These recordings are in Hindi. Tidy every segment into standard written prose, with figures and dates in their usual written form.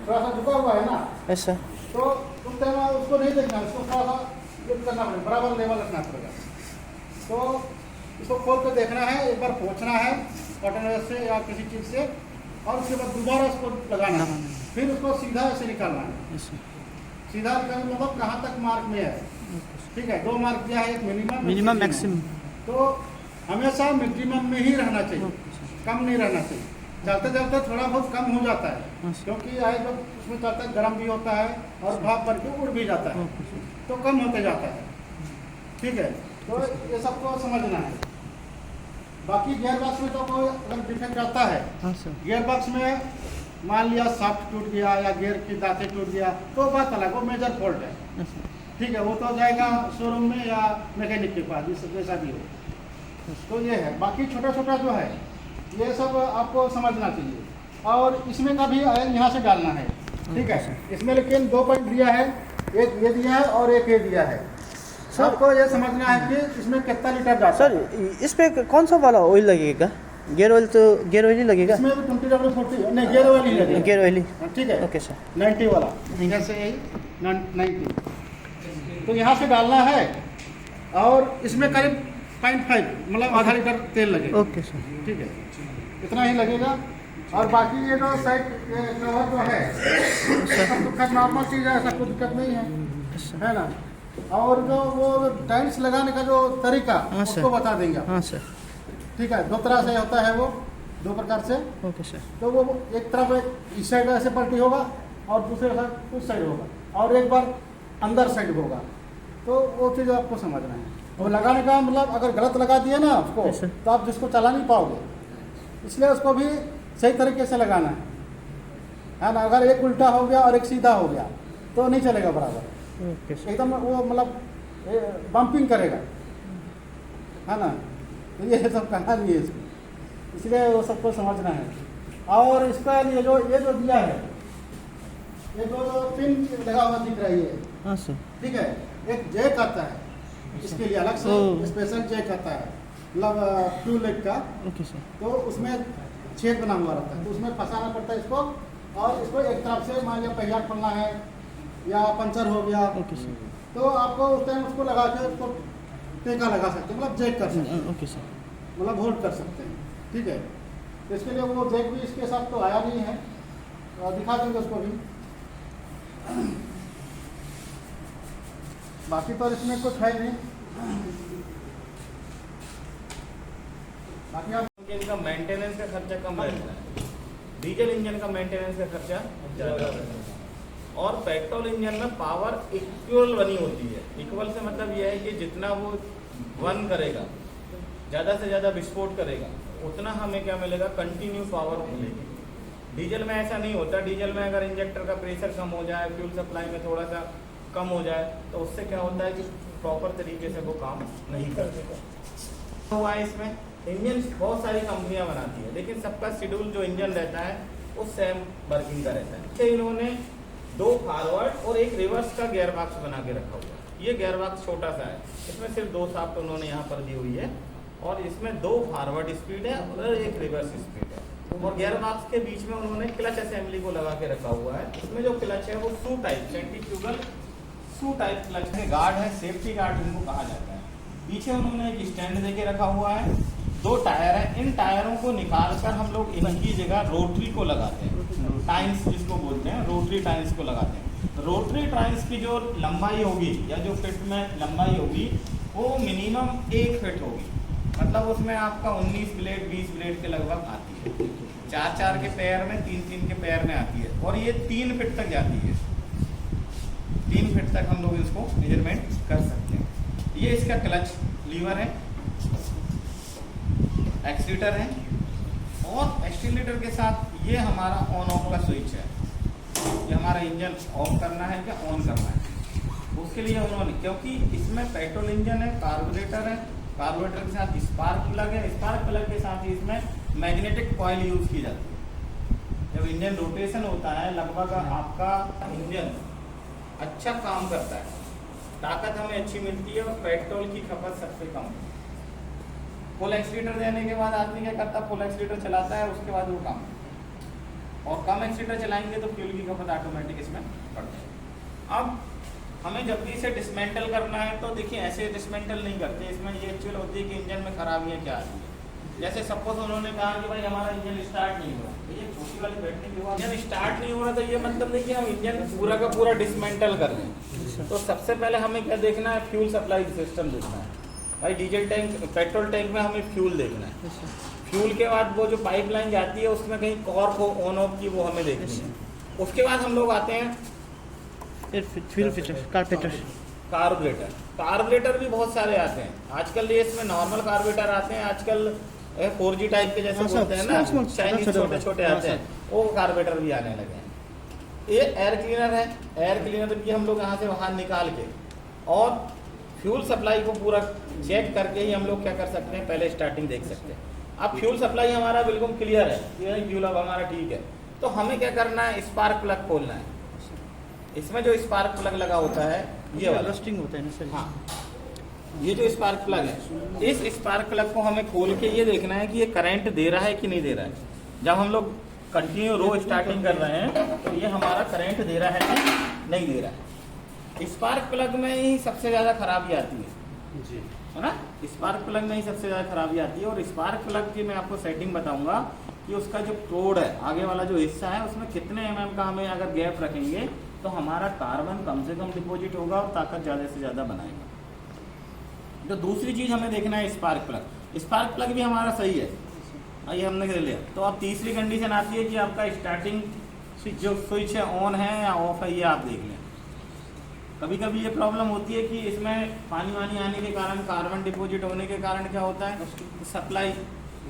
थोड़ा सा झुका हुआ है ना, ऐसा तो उस टाइम उसको नहीं देखना, उसको थोड़ा सा ये करना पड़ेगा, बराबर लेवल रखना पड़ेगा। तो इसको खोल कर देखना है, एक बार पोंछना है कॉटन से या किसी चीज़ से, और उसके बाद दोबारा उसको लगाना है, फिर उसको सीधा ऐसे निकालना है। सीधा निकालने मतलब कहाँ तक मार्क में है, ठीक है। 2 मार्क दिया है, एक मिनिमम मैक्सिमम। तो हमेशा मिनिमम में ही रहना चाहिए, कम नहीं रहना चाहिए। चलते चलते थोड़ा बहुत कम हो जाता है, क्योंकि आए जब उसमें चलते गर्म भी होता है और भाप भर के उड़ भी जाता है, तो कम होते जाता है, ठीक है। तो ये सबको समझना है। बाकी गियर बॉक्स में तो कोई अगर डिफेक्ट आता है, गियर बॉक्स में मान लिया शाफ्ट टूट गया या गियर की दांतें टूट गया, तो बात अलग, वो मेजर फॉल्ट है, ठीक है। वो तो जाएगा शोरूम में या मैकेनिक के पास, जैसा भी हो। तो ये है, बाकी छोटा छोटा जो है ये सब आपको समझना चाहिए। और इसमें का भी ऑयल यहाँ से डालना है, ठीक है। इसमें लेकिन 2 पॉइंट दिया है, एक ये दिया है और एक ये दिया है। सबको ये समझना है कि इसमें कितना लीटर जाता है। सर इस पे कौन सा वाला ऑयल लगेगा? गियर ऑयल तो गियर ऑयल ही लगेगा। इसमें भी 20W40 नहीं, गियर ऑयल ही लगेगा। गियर ऑयल ही, ठीक है। Okay sir. 90 वाला, जैसे यही 90, तो यहाँ से डालना है। और इसमें करीब 0.5 मतलब आधा लीटर तेल लगेगा। ओके सर, ठीक है, इतना ही लगेगा। और बाकी ये जो साइड कवर जो है सब दिक्कत नॉर्मल चीज़ है, ऐसा कोई दिक्कत नहीं है ना। और जो वो टाइल्स लगाने का जो तरीका उसको बता देंगे आप। हाँ सर, ठीक है। 2 तरह से होता है वो, 2 प्रकार से। Okay sir. तो वो एक तरफ इस साइड ऐसे पलटी होगा और दूसरे साइड उस साइड होगा, और एक बार अंदर साइड होगा। तो वो चीज़ आपको समझना है। और लगाने का मतलब अगर गलत लगा दिए ना उसको, तो आप जिसको चला नहीं पाओगे, इसलिए उसको भी सही तरीके से लगाना है ना। अगर एक उल्टा हो गया और एक सीधा हो गया तो नहीं चलेगा बराबर, एकदम वो मतलब बम्पिंग करेगा, है ना। तो ये सब कहानी है इसकी, इसलिए वो सबको समझना है। और इसका ये जो दिया है, ये जो पिन लगा हुआ दिख रही है, हाँ सर, ठीक है। एक जैक आता है इसके लिए, अलग से स्पेशल जैक आता है, मतलब फ्यूल लाइट का। Okay sir. तो उसमें छेद बना हुआ रहता है, तो उसमें फंसाना पड़ता है इसको। और इसको एक तरफ से मान लिया पहिया खोलना है या पंचर हो गया, ओके सर, तो आपको उस टाइम उसको लगा के उसको टेका लगा सकते हैं, मतलब जैक कर सकते हैं, ओके सर, मतलब होल्ड कर सकते हैं, ठीक है। तो इसके लिए वो जैक भी इसके साथ तो आया नहीं है, तो दिखा देंगे उसको भी। बाकी तो इसमें कुछ है नहीं। बाकी आप इंजन का मेंटेनेंस का खर्चा कम रहता है, डीजल इंजन का मेंटेनेंस का खर्चा ज़्यादा रहता है। और पेट्रोल इंजन में पावर इक्वल बनी होती है। इक्वल से मतलब यह है कि जितना वो बर्न करेगा, ज़्यादा से ज़्यादा विस्फोट करेगा, उतना हमें क्या मिलेगा, कंटिन्यू पावर मिलेगी। डीजल में ऐसा नहीं होता। डीजल में अगर इंजेक्टर का प्रेशर कम हो जाए, फ्यूल सप्लाई में थोड़ा सा कम हो जाए, तो उससे क्या होता है कि प्रॉपर तरीके से वो काम नहीं करते। हुआ है इसमें इंजन बहुत सारी कंपनियां बनाती है, लेकिन सबका शेड्यूल जो इंजन रहता है वो सेम वर्किंग का रहता है। इन्होंने 2 फॉरवर्ड और 1 रिवर्स का गियर बॉक्स बना के रखा हुआ है। ये गियर बॉक्स छोटा सा है, इसमें सिर्फ 2 शाफ्ट उन्होंने यहाँ पर दी हुई है, और इसमें 2 फॉरवर्ड स्पीड है और 1 रिवर्स स्पीड है। और गियर बॉक्स के बीच में उन्होंने क्लच असेंबली को लगा के रखा हुआ है। इसमें जो क्लच है वो शू टाइप, सेंट्रीफ्यूगल शू टाइप क्लच है। गार्ड है, सेफ्टी गार्ड इनको कहा जाता है। पीछे उन्होंने एक स्टैंड देके रखा हुआ है। 2 टायर है, इन टायरों को निकालकर हम लोग इनकी जगह रोटरी को लगाते हैं, टाइन्स जिसको बोलते हैं, रोटरी टाइन्स को लगाते हैं। रोटरी टाइन्स की जो लंबाई होगी या जो फिट में लंबाई होगी वो मिनिमम 1 फीट होगी, मतलब उसमें आपका 19 ब्लेड 20 ब्लेड के लगभग आती है। 4-4 के पैर में, 3-3 के पैर में आती है, और ये 3 फीट तक जाती है। 3 फीट तक हम लोग इसको मेजरमेंट कर सकते हैं। ये इसका क्लच लीवर है, एक्सीटर है, और एक्सीलरेटर के साथ ये हमारा ऑन ऑफ का स्विच है। ये हमारा इंजन ऑफ करना है या ऑन करना है, उसके लिए उन्होंने, क्योंकि इसमें पेट्रोल इंजन है, कार्बोरेटर है, कार्बोरेटर के साथ स्पार्क प्लग है, स्पार्क प्लग के साथ ही इसमें मैग्नेटिक कॉइल यूज की जाती है। जब इंजन रोटेशन होता है, लगभग आपका इंजन अच्छा काम करता है, ताकत हमें अच्छी मिलती है, और पेट्रोल की खपत सबसे कम है। फुल एक्सीटर देने के बाद आदमी क्या करता है, फुल एक्सीटर चलाता है, उसके बाद वो काम और कम एक्सीटर चलाएंगे तो फ्यूल की खपत ऑटोमेटिक इसमें बढ़ती है। अब हमें जब भी इसे डिसमेंटल करना है तो देखिए ऐसे डिसमेंटल नहीं करते, इसमें ये एक्चुअल होती है कि इंजन में खराबियाँ क्या आ रही है। जैसे सपोज उन्होंने कहा कि भाई हमारा इंजन स्टार्ट नहीं हो रहा, तो ये छोटी वाली बैटरी के बाद इंजन स्टार्ट नहीं हो रहा, तो ये मतलब नहीं कि हम इंजन पूरा का पूरा डिसमेंटल कर दें। तो सबसे पहले हमें क्या देखना है, फ्यूल सप्लाई सिस्टम देखना है। भाई डीजल टैंक, पेट्रोल टैंक में हमें फ्यूल देखना है। फ्यूल के बाद वो जो पाइपलाइन जाती है उसमें कहीं कॉर्क हो ऑन ऑफ की, वो हमें देखनी है। उसके बाद हम लोग आते हैं फ्यूल फिल्टर, कार्बोरेटर। कार्बोरेटर भी बहुत सारे आते हैं आजकल। ये इसमें नॉर्मल कार्बोरेटर आते हैं आजकल, 4G टाइप के जैसे बोलते हैं ना, चाइनीज छोटे छोटे आते हैं, वो कार्बोरेटर भी आने लगे हैं। ये एयर क्लीनर है, एयर क्लीनर भी हम लोग यहाँ से वहाँ निकाल के और फ्यूल सप्लाई को पूरा चेक करके ही हम लोग क्या कर सकते हैं, पहले स्टार्टिंग देख सकते हैं। अब फ्यूल सप्लाई हमारा बिल्कुल क्लियर है, ये फ्यूल अब हमारा ठीक है, तो हमें क्या करना है, स्पार्क प्लग खोलना है। इसमें जो स्पार्क प्लग लगा होता है ये वाला रस्टिंग होता है ना सर। हाँ, ये जो स्पार्क प्लग है, इस स्पार्क प्लग को हमें खोल के ये देखना है कि ये करंट दे रहा है कि नहीं दे रहा है। जब हम लोग कंटिन्यू रो स्टार्टिंग कर रहे हैं तो ये हमारा करंट दे रहा है कि नहीं दे रहा है। स्पार्क प्लग में ही सबसे ज़्यादा खराबी आती है जी, है ना, स्पार्क प्लग में ही सबसे ज़्यादा खराबी आती है। और स्पार्क प्लग की मैं आपको सेटिंग बताऊंगा कि उसका जो कोड है, आगे वाला जो हिस्सा है, उसमें कितने mm का हमें अगर गैप रखेंगे तो हमारा कार्बन कम से कम डिपॉजिट होगा और ताकत ज़्यादा से ज़्यादा बनाएगा। तो दूसरी चीज़ हमें देखना है स्पार्क प्लग। स्पार्क प्लग भी हमारा सही है, आइए हमने कर लिया। तो अब तीसरी कंडीशन आती है कि आपका स्टार्टिंग जो स्विच है ऑन है या ऑफ है, ये आप देख लें। कभी कभी ये प्रॉब्लम होती है कि इसमें पानी वानी आने के कारण, कार्बन डिपॉजिट होने के कारण क्या होता है, सप्लाई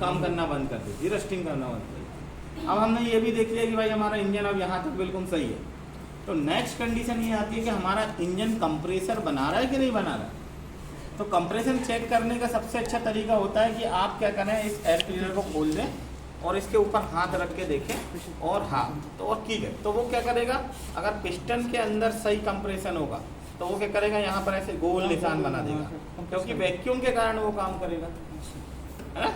काम करना बंद कर देती है, रस्टिंग करना बंद कर देती है। अब हमने ये भी देख लिया कि भाई हमारा इंजन अब यहाँ तक बिल्कुल सही है। तो नेक्स्ट कंडीशन ये आती है कि हमारा इंजन कंप्रेसर बना रहा है कि नहीं बना रहा है। तो कंप्रेशन चेक करने का सबसे अच्छा तरीका होता है कि आप क्या करें, इस एयर क्लीनर को खोल दें और इसके ऊपर हाथ रख के देखें और हाँ तो और ठीक है, तो वो क्या करेगा, अगर पिस्टन के अंदर सही कंप्रेशन होगा तो वो क्या करेगा, यहाँ पर ऐसे गोल निशान बना देगा, क्योंकि वैक्यूम के कारण वो काम करेगा, है ना।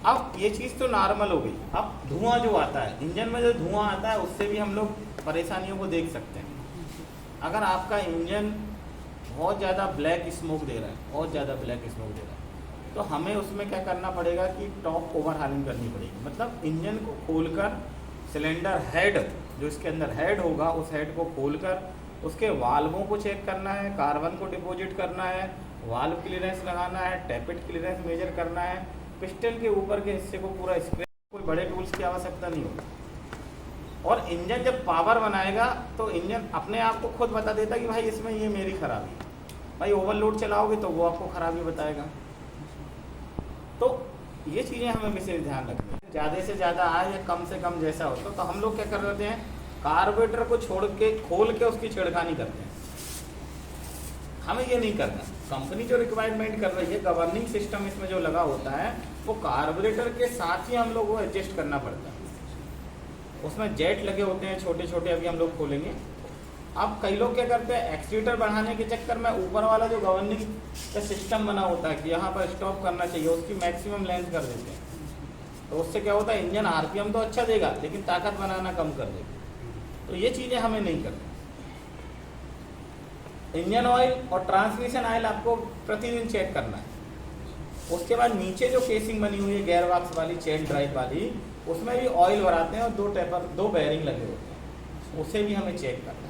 अब ये चीज़ तो नॉर्मल हो गई। अब धुआं जो आता है, इंजन में जो धुआं आता है उससे भी हम लोग परेशानियों को देख सकते हैं। अगर आपका इंजन बहुत ज़्यादा ब्लैक स्मोक दे रहा है, बहुत ज़्यादा ब्लैक स्मोक दे रहा है, तो हमें उसमें क्या करना पड़ेगा कि टॉप ओवरहालिंग करनी पड़ेगी। मतलब इंजन को खोलकर सिलेंडर हेड, जो इसके अंदर हेड होगा, उस हेड को खोलकर उसके वाल्वों को चेक करना है, कार्बन को डिपॉजिट करना है, वाल्व क्लियरेंस लगाना है, टैपेट क्लियरेंस मेजर करना है, पिस्टन के ऊपर के हिस्से को पूरा स्क्रैप, कोई बड़े टूल्स की आवश्यकता नहीं होगी। और इंजन जब पावर बनाएगा तो इंजन अपने आप को खुद बता देता कि भाई इसमें ये मेरी खराबी है। भाई ओवरलोड चलाओगे तो वो आपको खराबी बताएगा। तो ये चीज़ें हमें विशेष ध्यान रखनी है, ज़्यादा से ज़्यादा आए या कम से कम जैसा हो। तो हम लोग क्या कर रहे हैं, कार्बोरेटर को छोड़ के खोल के उसकी छिड़कानी करते हैं। हमें ये नहीं करना। कंपनी जो रिक्वायरमेंट कर रही है, गवर्निंग सिस्टम इसमें जो लगा होता है, वो कार्बोरेटर के साथ ही हम लोग को एडजस्ट करना पड़ता है। उसमें जेट लगे होते हैं छोटे छोटे, अभी हम लोग खोलेंगे। अब कई लोग क्या करते हैं, एक्सीटर बढ़ाने के चक्कर में ऊपर वाला जो गवर्निंग का सिस्टम बना होता है कि यहाँ पर स्टॉप करना चाहिए, उसकी मैक्सिमम लेंथ कर देते हैं। तो उससे क्या होता है, इंजन आरपीएम तो अच्छा देगा लेकिन ताकत बनाना कम कर देगा। तो ये चीज़ें हमें नहीं करनी। इंजन ऑयल और ट्रांसमिशन ऑयल आपको प्रतिदिन चेक करना है। उसके बाद नीचे जो केसिंग बनी हुई है गियर बॉक्स वाली, चेन ड्राइव वाली, उसमें भी ऑयल भराते हैं और दो बेयरिंग लगे होते हैं, उसे भी हमें चेक करना है।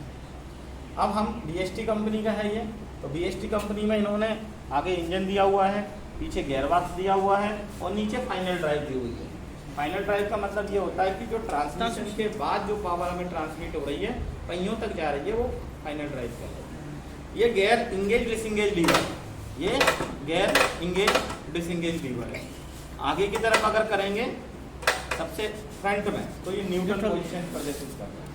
अब हम बीएसटी कंपनी का है ये, तो बीएसटी कंपनी में इन्होंने आगे इंजन दिया हुआ है, पीछे गियर बॉक्स दिया हुआ है और नीचे फाइनल ड्राइव दी हुई है। फाइनल ड्राइव का मतलब ये होता है कि जो ट्रांसमिशन के बाद जो पावर हमें ट्रांसमिट हो रही है, पहियों तक जा रही है, वो फाइनल ड्राइव कहलाती है। ये गियर इंगेज डिसंगेज लीवर, ये गियर इंगेज डिसंगेज लीवर है। आगे की तरफ अगर करेंगे सबसे फ्रंट में तो ये न्यूट्रल पोजीशन प्रदर्शित कर रहा है।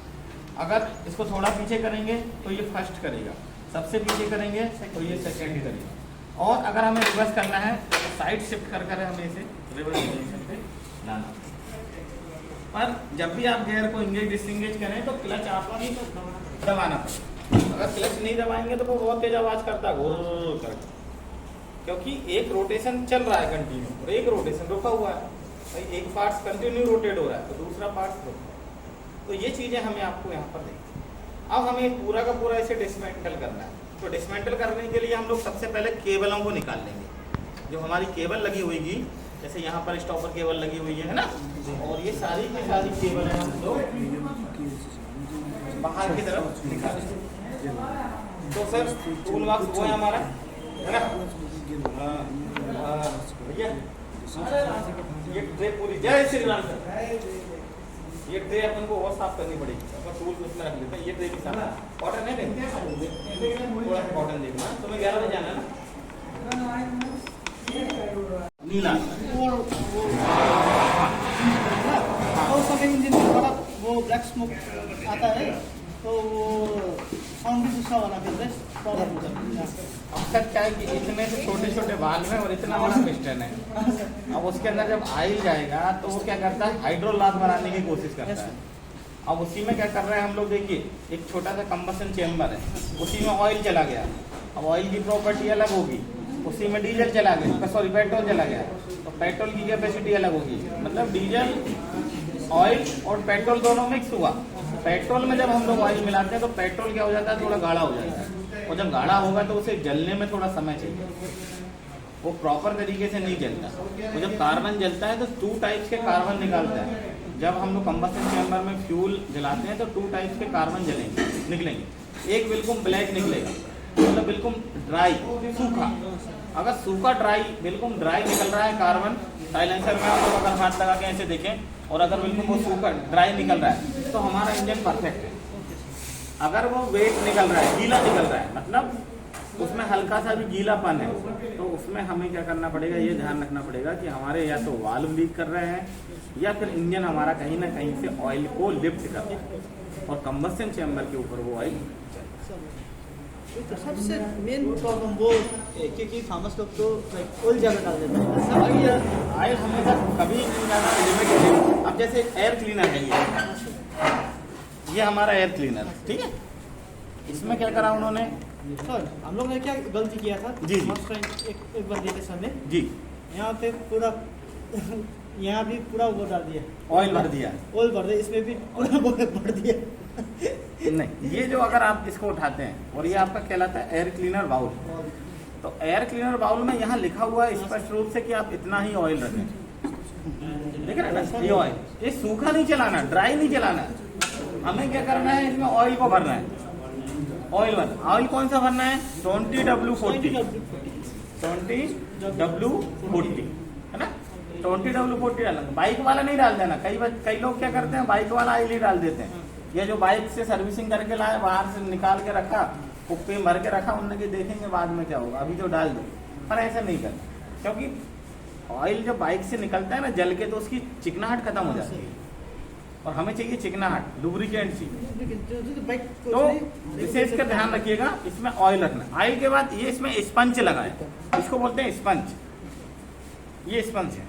अगर इसको थोड़ा पीछे करेंगे तो ये फर्स्ट करेगा, सबसे पीछे करेंगे तो ये सेकंड करेगा। और अगर हमें रिवर्स करना है तो साइड शिफ्ट कर कर हमें इसे रिवर्स पोजीशन पे लाना। पर जब भी आप गियर को इंगेज डिसंगेज करें तो क्लच आपको ही दबाना पड़ेगा। अगर क्लच नहीं दबाएंगे तो वो बहुत तेज आवाज करता है, घुर करके, क्योंकि एक रोटेशन चल रहा है कंटिन्यू और एक रोटेशन रुका हुआ है। भाई एक पार्ट कंटिन्यू रोटेट हो रहा है तो दूसरा पार्ट रुका है। तो ये चीज़ें हमें आपको यहाँ पर देखी। अब हमें पूरा का पूरा इसे डिसमेंटल करना है। तो डिसमेंटल करने के लिए हम लोग सबसे पहले केबलों को निकाल लेंगे। जो हमारी केबल लगी होगी, जैसे यहाँ पर स्टॉपर केबल लगी हुई है ना, और ये सारी की सारी केबल है हम लोग बाहर की तरफ निकालेंगे। तो सर टूल बॉक्स वो है हमारा, है ना भैया। ये ट्रे पूरी, जय श्री राम सर। ये ट्रे अपन को और साफ करनी पड़ेगी, अपन टूल उसमें रख लेते हैं। ये ट्रे भी साफ, कॉटन है थोड़ा कॉटन देखना। तुम्हें 11 बजे जाना है ना। नीला और सभी इंजन में थोड़ा वो ब्लैक स्मोक आता है, तो वो साउंड भी दूसरा वाला फिर प्रॉब्लम हो जाती है। अक्सर क्या है कि इतने से छोटे छोटे वाल्व है और इतना बड़ा पिस्टन है। अब उसके अंदर जब ऑयल जाएगा तो वो क्या करता है, हाइड्रोलास बनाने की कोशिश करता है। अब उसी में क्या कर रहे हैं हम लोग, देखिए एक छोटा सा कंबसन चेम्बर है, उसी में ऑयल चला गया। अब ऑयल की प्रॉपर्टी अलग होगी, उसी में डीजल चला गया, सॉरी पेट्रोल चला गया, तो पेट्रोल की कैपेसिटी अलग होगी। मतलब डीजल, ऑयल और पेट्रोल दोनों मिक्स हुआ। पेट्रोल में जब हम लोग ऑयल मिलाते हैं तो पेट्रोल क्या हो जाता है, थोड़ा गाढ़ा हो जाता है, और जब गाढ़ा होगा तो उसे जलने में थोड़ा समय चाहिए, वो प्रॉपर तरीके से नहीं जलता। तो जब कार्बन जलता है तो 2 टाइप्स के कार्बन निकालता है। जब हम लोग कंबसन चैम्बर में फ्यूल जलाते हैं तो 2 टाइप्स के कार्बन जलेंगे, निकलेंगे। एक बिल्कुल ब्लैक निकलेगा, मतलब बिल्कुल ड्राई, सूखा। अगर सूखा ड्राई, बिल्कुल ड्राई निकल रहा है कार्बन, साइलेंसर में आप लोग अगर हाथ लगा के ऐसे देखें और अगर बिल्कुल वो सूखा ड्राई निकल रहा है तो हमारा इंजन परफेक्ट है। अगर वो वेट निकल रहा है, गीला निकल रहा है, मतलब उसमें हल्का सा भी गीलापन है, तो उसमें हमें क्या करना पड़ेगा, ये ध्यान रखना पड़ेगा कि हमारे या तो वाल्व लीक कर रहे हैं या फिर इंजन हमारा कहीं ना कहीं से ऑयल को लिफ्ट कर रहा है और कंबसन चैम्बर के ऊपर वो ऑयल। तो सबसे मेन प्रॉब्लम वो क्योंकि फार्मर्स लोग तो ऑयल ज़्यादा डाल देते हैं। ऑयल हमेशा कभी नहीं जाना लिमिटेड है। अब जैसे एयर क्लीनर है, ये हमारा एयर क्लीनर, ठीक है। इसमें क्या करा उन्होंने, सर हम लोग ने क्या गलती किया था जी एक बार देते समय जी, यहाँ पे पूरा यहाँ भी पूरा वो डाल दिया, ऑयल भर दिया, ऑयल भर दिया, इसमें भी पूरा भर दिया। नहीं, ये जो अगर आप इसको उठाते हैं और ये आपका कहलाता है एयर क्लीनर बाउल। तो एयर क्लीनर बाउल में यहाँ लिखा हुआ है स्पष्ट रूप से कि आप इतना ही ऑयल रखें। देख रहे हैं ना, ये ऑयल, ये सूखा नहीं चलाना, ड्राई नहीं चलाना। हमें क्या करना है, इसमें ऑयल को भरना है। ऑयल कौन सा भरना है, 20W40, 20W40 है ना, 20W40 डालना। बाइक वाला नहीं डाल देना। कई लोग क्या करते हैं, बाइक वाला ऑयल ही डाल देते हैं। ये जो बाइक से सर्विसिंग करके लाए, बाहर से निकाल के रखा, कुप्पी में भर के रखा, उनने कि देखेंगे बाद में क्या होगा, अभी तो डाल दो। पर ऐसा नहीं करना, क्योंकि ऑयल जब बाइक से निकलता है ना जल के, तो उसकी चिकनाहट खत्म हो जाती है और हमें चाहिए चिकनाहट, लुब्रिकेंट चाहिए। तो विशेष कर ध्यान रखिएगा, इसमें ऑयल रखना। ऑयल के बाद ये इसमें स्पंज लगा है, इसको बोलते हैं स्पंज। ये स्पंज है,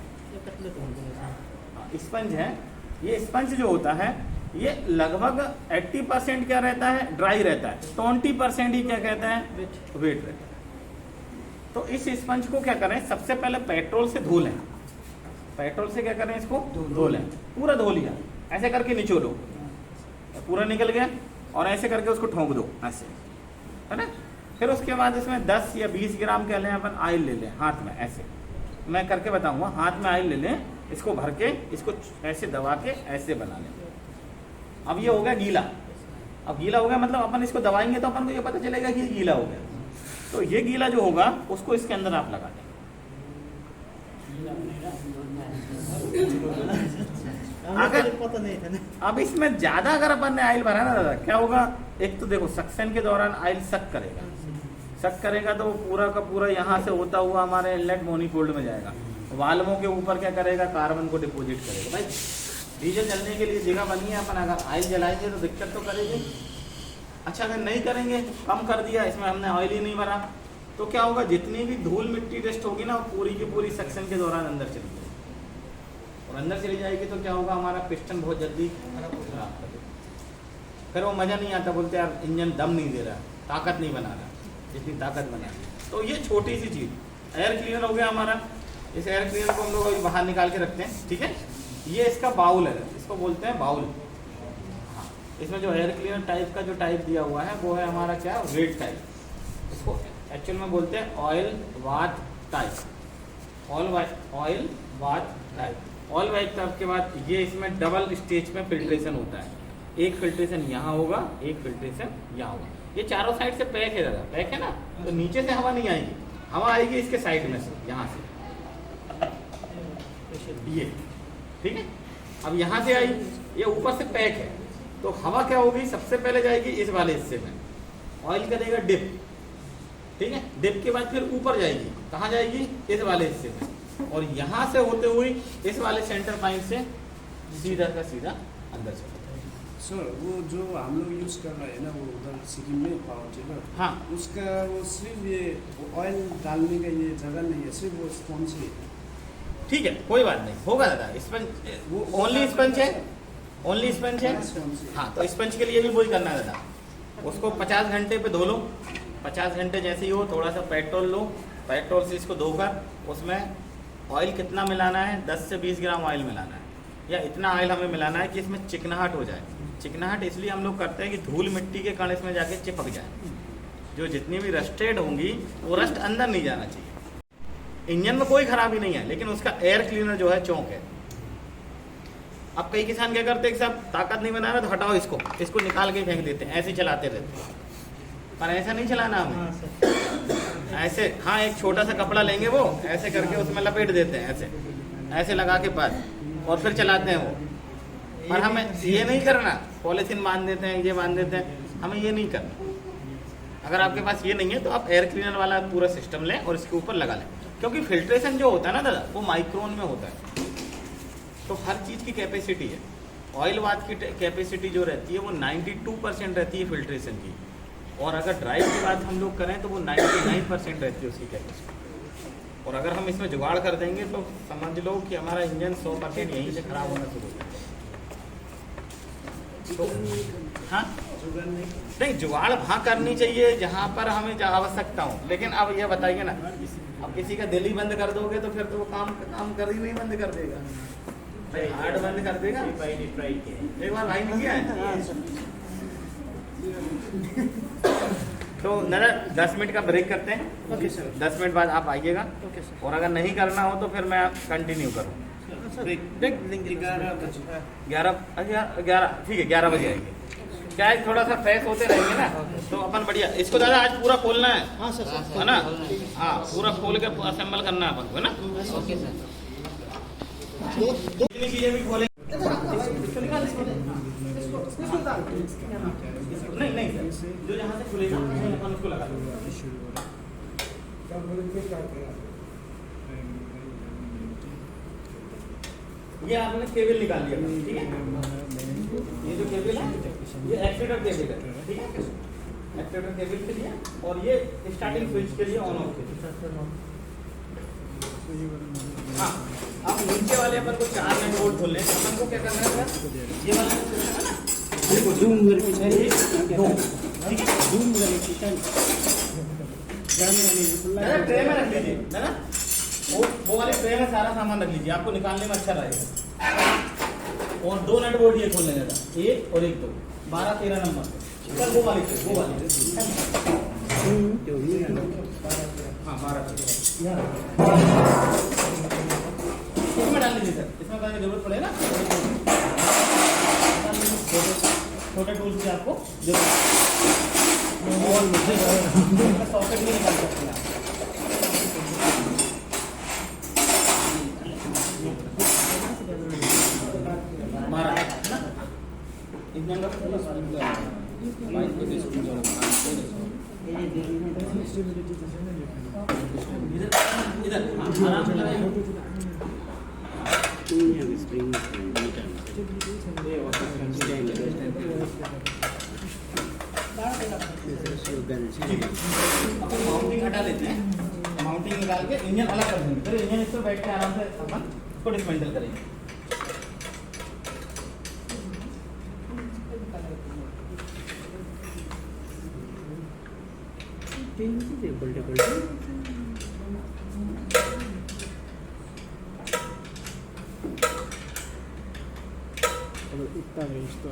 स्पंज है। ये स्पंज जो होता है ये लगभग 80% क्या रहता है, ड्राई रहता है, 20% ही क्या कहता है, वेट रहता है। तो इस स्पंज को क्या करें, सबसे पहले पेट्रोल से धो लें। पेट्रोल से क्या करें, इसको धो लें, पूरा धो लिया, ऐसे करके निचोड़ो, पूरा निकल गया, और ऐसे करके उसको ठोंक दो ऐसे, है ना। फिर उसके बाद इसमें 10 या 20 ग्राम कह लें अपन ऑयल ले लें हाथ में, ऐसे मैं करके बताऊंगा। हाथ में ऑयल ले लें, इसको भर के इसको ऐसे दबा के ऐसे बना लें। अब ये हो गया गीला। अब गीला हो गया मतलब अपन इसको दबाएंगे तो अपन को ये पता चलेगा कि ये गीला हो गया। तो ये गीला जो होगा उसको इसके अंदर आप लगा दें। अगर पता नहीं था ना। अब इसमें ज्यादा अगर अपन ने ऑयल भरा ना दादा, क्या होगा, एक तो देखो सक्शन के दौरान ऑयल सक करेगा तो पूरा का पूरा यहाँ से होता हुआ हमारे इनलेट मोनीफोल्ड में जाएगा। वाल्वों के ऊपर क्या करेगा, कार्बन को डिपोजिट करेगा। भाई डीजल जलने के लिए जगह बनी है, अपन अगर ऑयल जलाएंगे तो दिक्कत तो करेगी। अच्छा अगर नहीं करेंगे, कम कर दिया, इसमें हमने ऑयल ही नहीं भरा, तो क्या होगा, जितनी भी धूल मिट्टी डस्ट होगी ना, वो पूरी की पूरी सक्शन के दौरान अंदर चली जाएगी, और अंदर चली जाएगी तो क्या होगा, हमारा पिस्टन बहुत जल्दी खराब कर देगा। फिर वो मज़ा नहीं आता, बोलते यार इंजन दम नहीं दे रहा, ताकत नहीं बना रहा जितनी ताकत बना रही। तो ये छोटी सी चीज़ एयर क्लीनर हो गया हमारा। इस एयर क्लीनर को हम लोग अभी बाहर निकाल के रखते हैं, ठीक है। ये इसका बाउल है, इसको बोलते हैं बाउल। इसमें जो एयर क्लीनर टाइप का जो टाइप दिया हुआ है वो है हमारा क्या, वेट टाइप। इसको एक्चुअल में बोलते हैं oil what type. Oil what type. Oil what type के बाद ये इसमें डबल स्टेज में फिल्ट्रेशन होता है। एक फिल्ट्रेशन यहाँ होगा, एक फिल्ट्रेशन यहाँ होगा। ये चारों साइड से पैक है, दादा पैक है ना, तो नीचे से हवा नहीं आएगी, हवा आएगी इसके साइड में से, यहाँ से ये, ठीक है। अब यहाँ से आई, ये ऊपर से पैक है, तो हवा क्या होगी, सबसे पहले जाएगी इस वाले हिस्से में, ऑयल करेगा डिप, ठीक है। डिप के बाद फिर ऊपर जाएगी, कहाँ जाएगी, इस वाले हिस्से में, और यहाँ से होते हुए इस वाले सेंटर पॉइंट से सीधा का सीधा अंदर चला। सर वो जो हम लोग यूज़ कर रहे हैं ना, वो उधर सिक्किम में पावर टिलर, हाँ उसका वो सिर्फ ये ऑयल डालने का ये जगह नहीं है, सिर्फ वो स्पॉन्ज ही है। ठीक है, कोई बात नहीं, होगा दादा। स्पंज वो ओनली स्पंज है, ओनली स्पंज है। हाँ, तो स्पंज के लिए भी वही करना है दादा। उसको 50 घंटे पे धो लो, 50 घंटे जैसे ही हो, थोड़ा सा पेट्रोल लो, पेट्रोल से इसको धोकर उसमें ऑयल कितना मिलाना है, 10 से 20 ग्राम ऑयल मिलाना है, या इतना ऑयल हमें मिलाना है कि इसमें चिकनाहट हो जाए। चिकनाहट इसलिए हम लोग करते हैं कि धूल मिट्टी के कण इसमें जाके चिपक जाए, जो जितनी भी रस्टेड होंगी वो रस्ट अंदर नहीं जाना चाहिए। इंजन में कोई खराबी नहीं है, लेकिन उसका एयर क्लीनर जो है चौंक है। अब कई किसान क्या करते हैं कि साहब ताकत नहीं बना रहा तो हटाओ इसको, इसको निकाल के फेंक देते हैं, ऐसे चलाते रहते हैं। पर ऐसा नहीं चलाना हमें, ऐसे, हाँ एक छोटा सा कपड़ा लेंगे, वो ऐसे करके उसमें लपेट देते हैं, ऐसे ऐसे लगा के पास, और फिर चलाते हैं वो। पर हमें ये नहीं करना, पॉलीथीन बांध देते हैं, ये बांध देते हैं, हमें ये नहीं करना। अगर आपके पास ये नहीं है तो आप एयर क्लीनर वाला पूरा सिस्टम लें और इसके ऊपर लगा लें, क्योंकि फिल्ट्रेशन जो होता है ना दादा, वो माइक्रोन में होता है, तो हर चीज़ की कैपेसिटी है। ऑयल वाट की कैपेसिटी जो रहती है वो 92% रहती है फिल्ट्रेशन की, और अगर ड्राइव की बात हम लोग करें तो वो 99% रहती है उसकी कैपेसिटी। और अगर हम इसमें जुगाड़ कर देंगे तो समझ लो कि हमारा इंजन 100% यहीं से खराब होना शुरू हो जाएगा। तो हाँ नहीं, जुगाड़ वहाँ करनी चाहिए जहाँ पर हमें आवश्यकता हो। लेकिन अब ये बताइए ना, अब किसी का दिल ही बंद कर दोगे तो फिर तो वो काम कर ही नहीं, बंद कर देगा भाई, हार्ट बंद कर देगा। एक बार भाई नहीं किया है तो दादा 10 मिनट का ब्रेक करते हैं। Okay sir. 10 मिनट बाद आप आइएगा, ओके सर। और अगर नहीं करना हो तो फिर मैं कंटिन्यू करूँ। ब्रेक देंगे 11 बजे। 11 ठीक है, 11 बजे आएंगे। क्या है, थोड़ा सा फ्रेश होते रहेंगे ना तो अपन बढ़िया। इसको दादा आज पूरा खोलना है, हाँ सर, है ना? हाँ, पूरा खोल के असेंबल करना है अपन को, है ना? Okay sir. कितनी चीजें भी खोलें। नहीं सर, जो जहाँ से खुलेगा अपन उसको लगा देंगे। ये आपने केबल निकाल लिया, ठीक है? ये जो केबल है ये एक्सीटर केबल है, ठीक है? एक्सीटर केबल के लिए, और ये स्टार्टिंग स्विच के लिए ऑन ऑफ के लिए। हाँ, अब नीचे वाले अपन को 4 नट बोल्ट खोलने हैं। अपन को क्या करना है सर, ये वाला है ना, देखो जूम करके चाहिए, दो, ठीक है? जूम करके चाहिए, दादा ट्रे में रख लीजिए, दादा वो वाले ट्रे में सारा सामान रख लीजिए, आपको निकालने में अच्छा रहेगा। और 2 नट बोल्ट ये खोलने दादा, 1 और 1 2, 12-13 नंबर सर, वो वाले हाँ 12-13 इसमें डाल लीजिए सर, इसमें डालने की जरूरत पड़े ना, छोटे टूल्स की आपको जरूरत, सॉकेट भी निकाल सकते हैं आप। इधर आराम से लगाइए। अपन माउंटिंग हटा लेते हैं, माउंटिंग निकाल के इंजन अलग कर देंगे, फिर इंजन इस पर बैठ के आराम से अपन इसको डिसमेंटल करेंगे। आता है इस्तो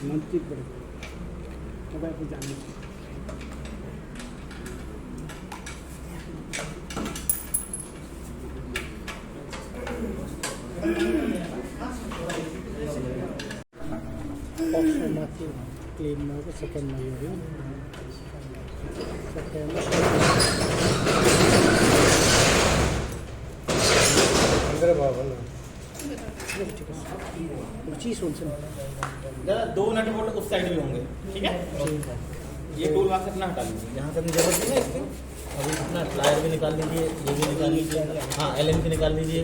मंत्री पड़ कबाय पे जाने Maksudnya clean mau second mayor second अंदर बाबा ना ऊंची सुन जरा 2 नट बोल्ट उस साइड भी होंगे, ठीक है। ये टूल बॉक्स अपना हटा लीजिए, यहाँ तक जरूरत नहीं है इसकी। अभी अपना प्लायर भी निकाल लीजिए, ये भी निकाल लीजिए, हाँ LM भी निकाल लीजिए।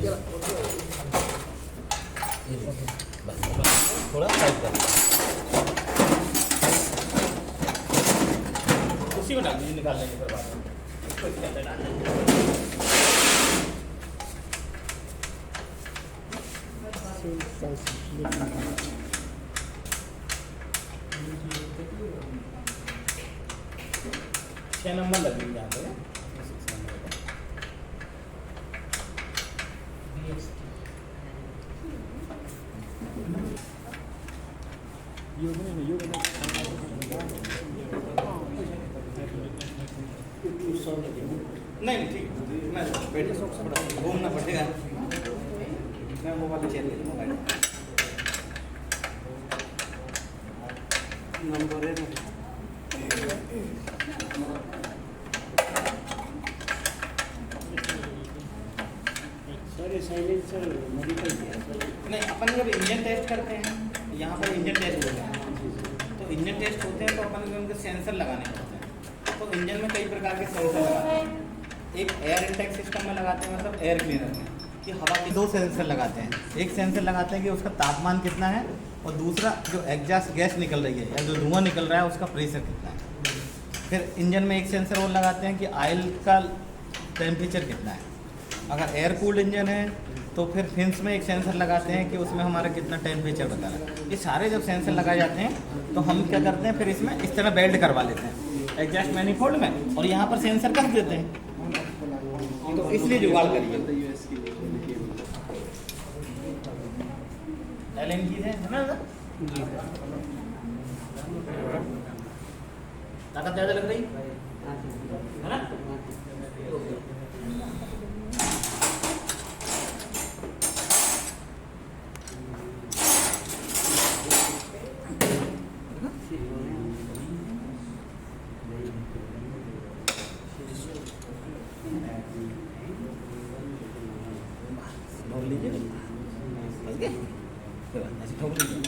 बस थोड़ा साइड कर उसी में डाल दीजिए, निकाल लेंगे फिर बाद में। इसको इसके अंदर डाल देंगे। 6 नंबर लगेगी यहाँ पे। नहीं ठीक, मैं बैठ घूमना पड़ेगा। मैं वो वाली चेयर ले लूँगा। नंबर है ना सर साइलेंसर मॉडिफाई किया नहीं, अपन जब इंजन टेस्ट करते हैं, यहाँ पर इंजन टेस्ट होते हैं, तो इंजन टेस्ट होते हैं तो अपन को उनके सेंसर लगाने पड़ते हैं। तो इंजन में कई प्रकार के सेंसर लगाते हैं। एक एयर इंटेक सिस्टम में लगाते हैं, मतलब एयर क्लीनर में, कि हवा के 2 सेंसर लगाते हैं। एक सेंसर लगाते हैं कि उसका तापमान कितना है, और दूसरा जो एग्जॉस्ट गैस निकल रही है या जो धुआं निकल रहा है उसका प्रेशर कितना है। फिर इंजन में एक सेंसर और लगाते हैं कि ऑयल का टेम्परेचर कितना है। अगर एयर कूल्ड इंजन है तो फिर फिन्स में एक सेंसर लगाते हैं कि उसमें हमारा कितना टेम्परेचर बता रहा है। ये सारे जब सेंसर लगाए जाते हैं तो हम क्या करते हैं, फिर इसमें इस तरह बेल्ट करवा लेते हैं एग्जॉस्ट मैनिफोल्ड में, और यहाँ पर सेंसर कर देते हैं। तो इसलिए जुगाड़ करिए। LM की है ना जी, ताकत ज़्यादा लग रही है ना। ठोक लीजिए, ऐसे ठोक लीजिए।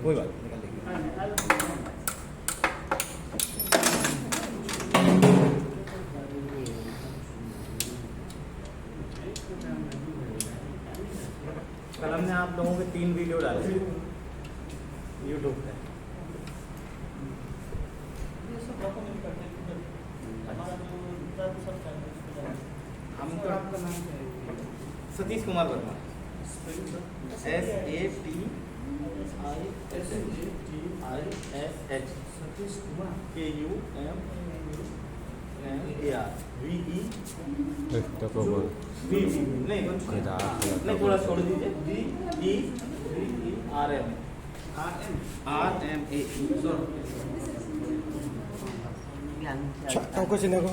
कोई बात नहीं, निकाल लेंगे। कल हमने आप लोगों के 3 वीडियो डाले यूट्यूब पे। हमको आपका नाम सतीश कुमार वर्मा, SATISH सतीश कुमार KUMAR नहीं थोड़ा छोड़ दीजिए, DEVERM हमको चिन्ह को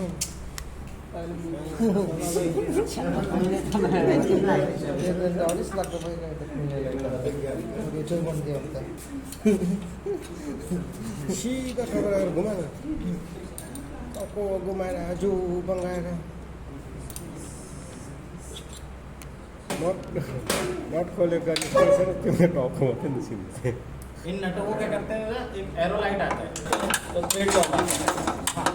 सीधा खबर घुमाएर टाउको घुमाएर आजु बङ्गाएर नट खोले गर्ने त्यो टाउको मात्रै निस्किन्छ। इन नटों को क्या करते हैं, एक एरो लाइट आता है तो थ्रेड लॉक आता है। हाँ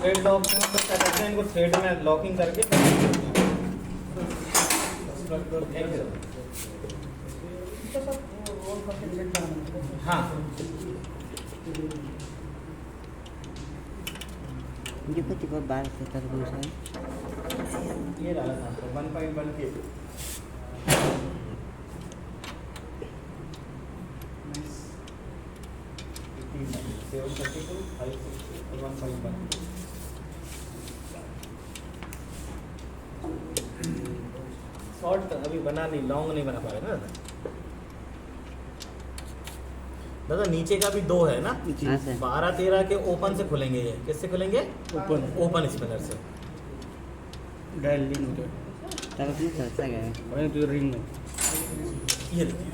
थ्रेड लॉक में मतलब क्या करते हैं, इनको थ्रेड में लॉकिंग करके हाँ ये कति को 12 से तरबूज है। ये डाला था 1.1 kg। Nice. 732, 560, 1.1 शॉर्ट अभी बना नहीं, लॉन्ग नहीं बना पा रहे ना दादा। नीचे का भी 2 है ना, हाँ सर 12-13 के ओपन से खुलेंगे। ये किससे खुलेंगे? ओपन स्पिनर से। डायल लिंक होते तब अपने चलता गया हैं तो रिंग में ये देखिए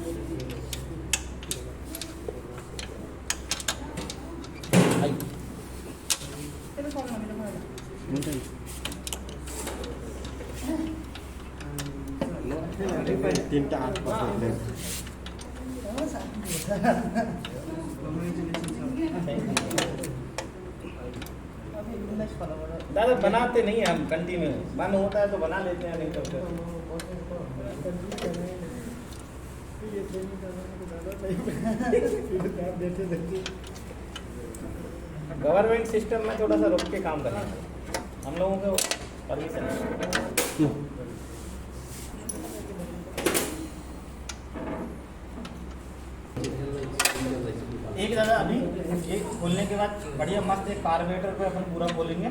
आई। तीनटा आसपास दादा बनाते नहीं है हम, कंटिन्यू मन होता है तो बना लेते हैं, नहीं तो फिर गवर्नमेंट सिस्टम में थोड़ा सा रुक के काम करना है हम लोगों को, परमिशन है। एक दादा अभी एक खोलने के बाद बढ़िया मस्त एक कार्बोरेटर पे अपन पूरा खोलेंगे,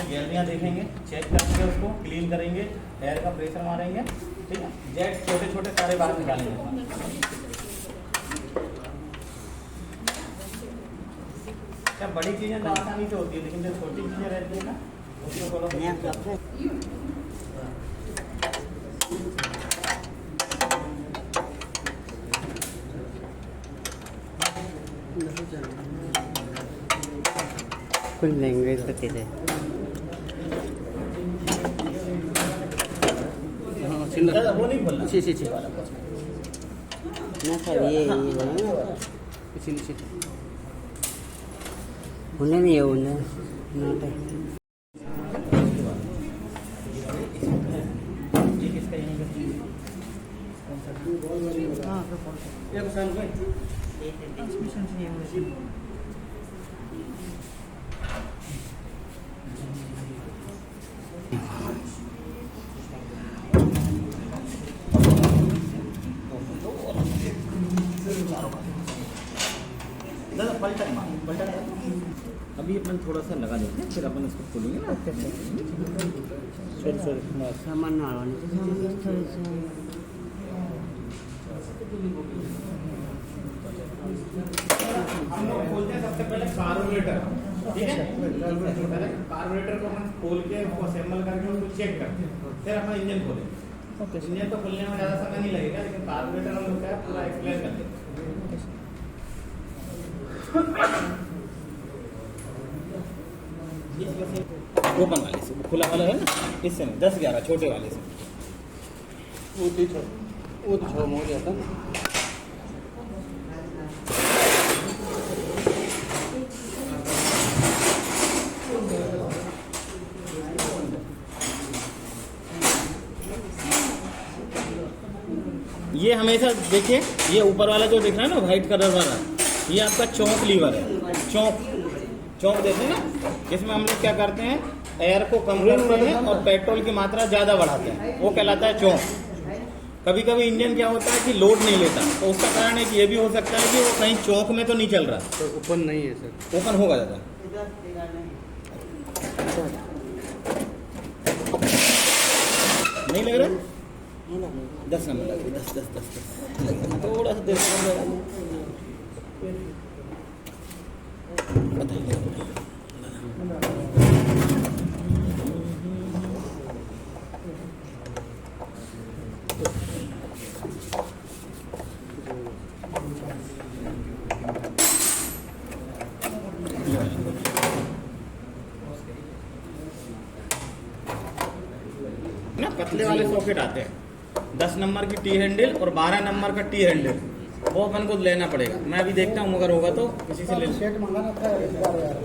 गैलरियाँ देखेंगे, चेक करेंगे, उसको क्लीन करेंगे, एयर का प्रेशर मारेंगे, ठीक है। जेट छोटे छोटे सारे बाहर निकालेंगे। क्या बड़ी चीज़ें तो आसानी से होती है, लेकिन जो छोटी चीज़ें रहती है ना उसको थोड़ा कुछ लैंग्वेज तो कैसे दादा वो नहीं खोलना। ना सर ये उन्हें नहीं है उन्हें ये किसका यहीं का? एक साल में ट्रांसमिशन से ये मशीन दादा पलटन मार, पलटन अभी अपन थोड़ा सा लगा देते हैं, फिर अपन इसको खोलेंगे ना। सामान ना हम लोग खोलते हैं सबसे पहले कार्बोरेटर, ठीक है। पहले कार्बोरेटर को हम खोल के उसको असेंबल करके उसको चेक करते हैं, फिर अपन इंजन खोलेंगे। इंजन तो खोलने में ज़्यादा समय नहीं लगेगा, लेकिन कार्बोरेटर हम लोग क्या है पूरा एक्सप्लेन कर देंगे। ओपन वाले से, खुला वाला है ना, इससे नहीं, 10-11 छोटे वाले से। वो तो हो जाता है। ये हमेशा देखिए, ये ऊपर वाला जो दिख रहा है ना व्हाइट कलर वाला, ये आपका चौक लीवर है। चौक देते हैं ना, इसमें हम लोग क्या करते हैं, एयर को कम करते हैं और पेट्रोल की मात्रा ज़्यादा बढ़ाते हैं, वो कहलाता है चौक। कभी कभी इंजन क्या होता है कि लोड नहीं लेता, तो उसका कारण है कि ये भी हो सकता है कि वो कहीं चौक में तो नहीं चल रहा, तो ओपन नहीं है सर, ओपन होगा ज़्यादा। नहीं लग रहा? 10 नंबर लगे, 10 थोड़ा सा देर ना, पतले वाले सॉकेट आते हैं, 10 नंबर की टी हैंडल और 12 नंबर का टी हैंडल, वो अपन को लेना पड़ेगा। मैं अभी देखता हूँ, अगर होगा तो किसी से ले सेट मंगाना था इस बार यार,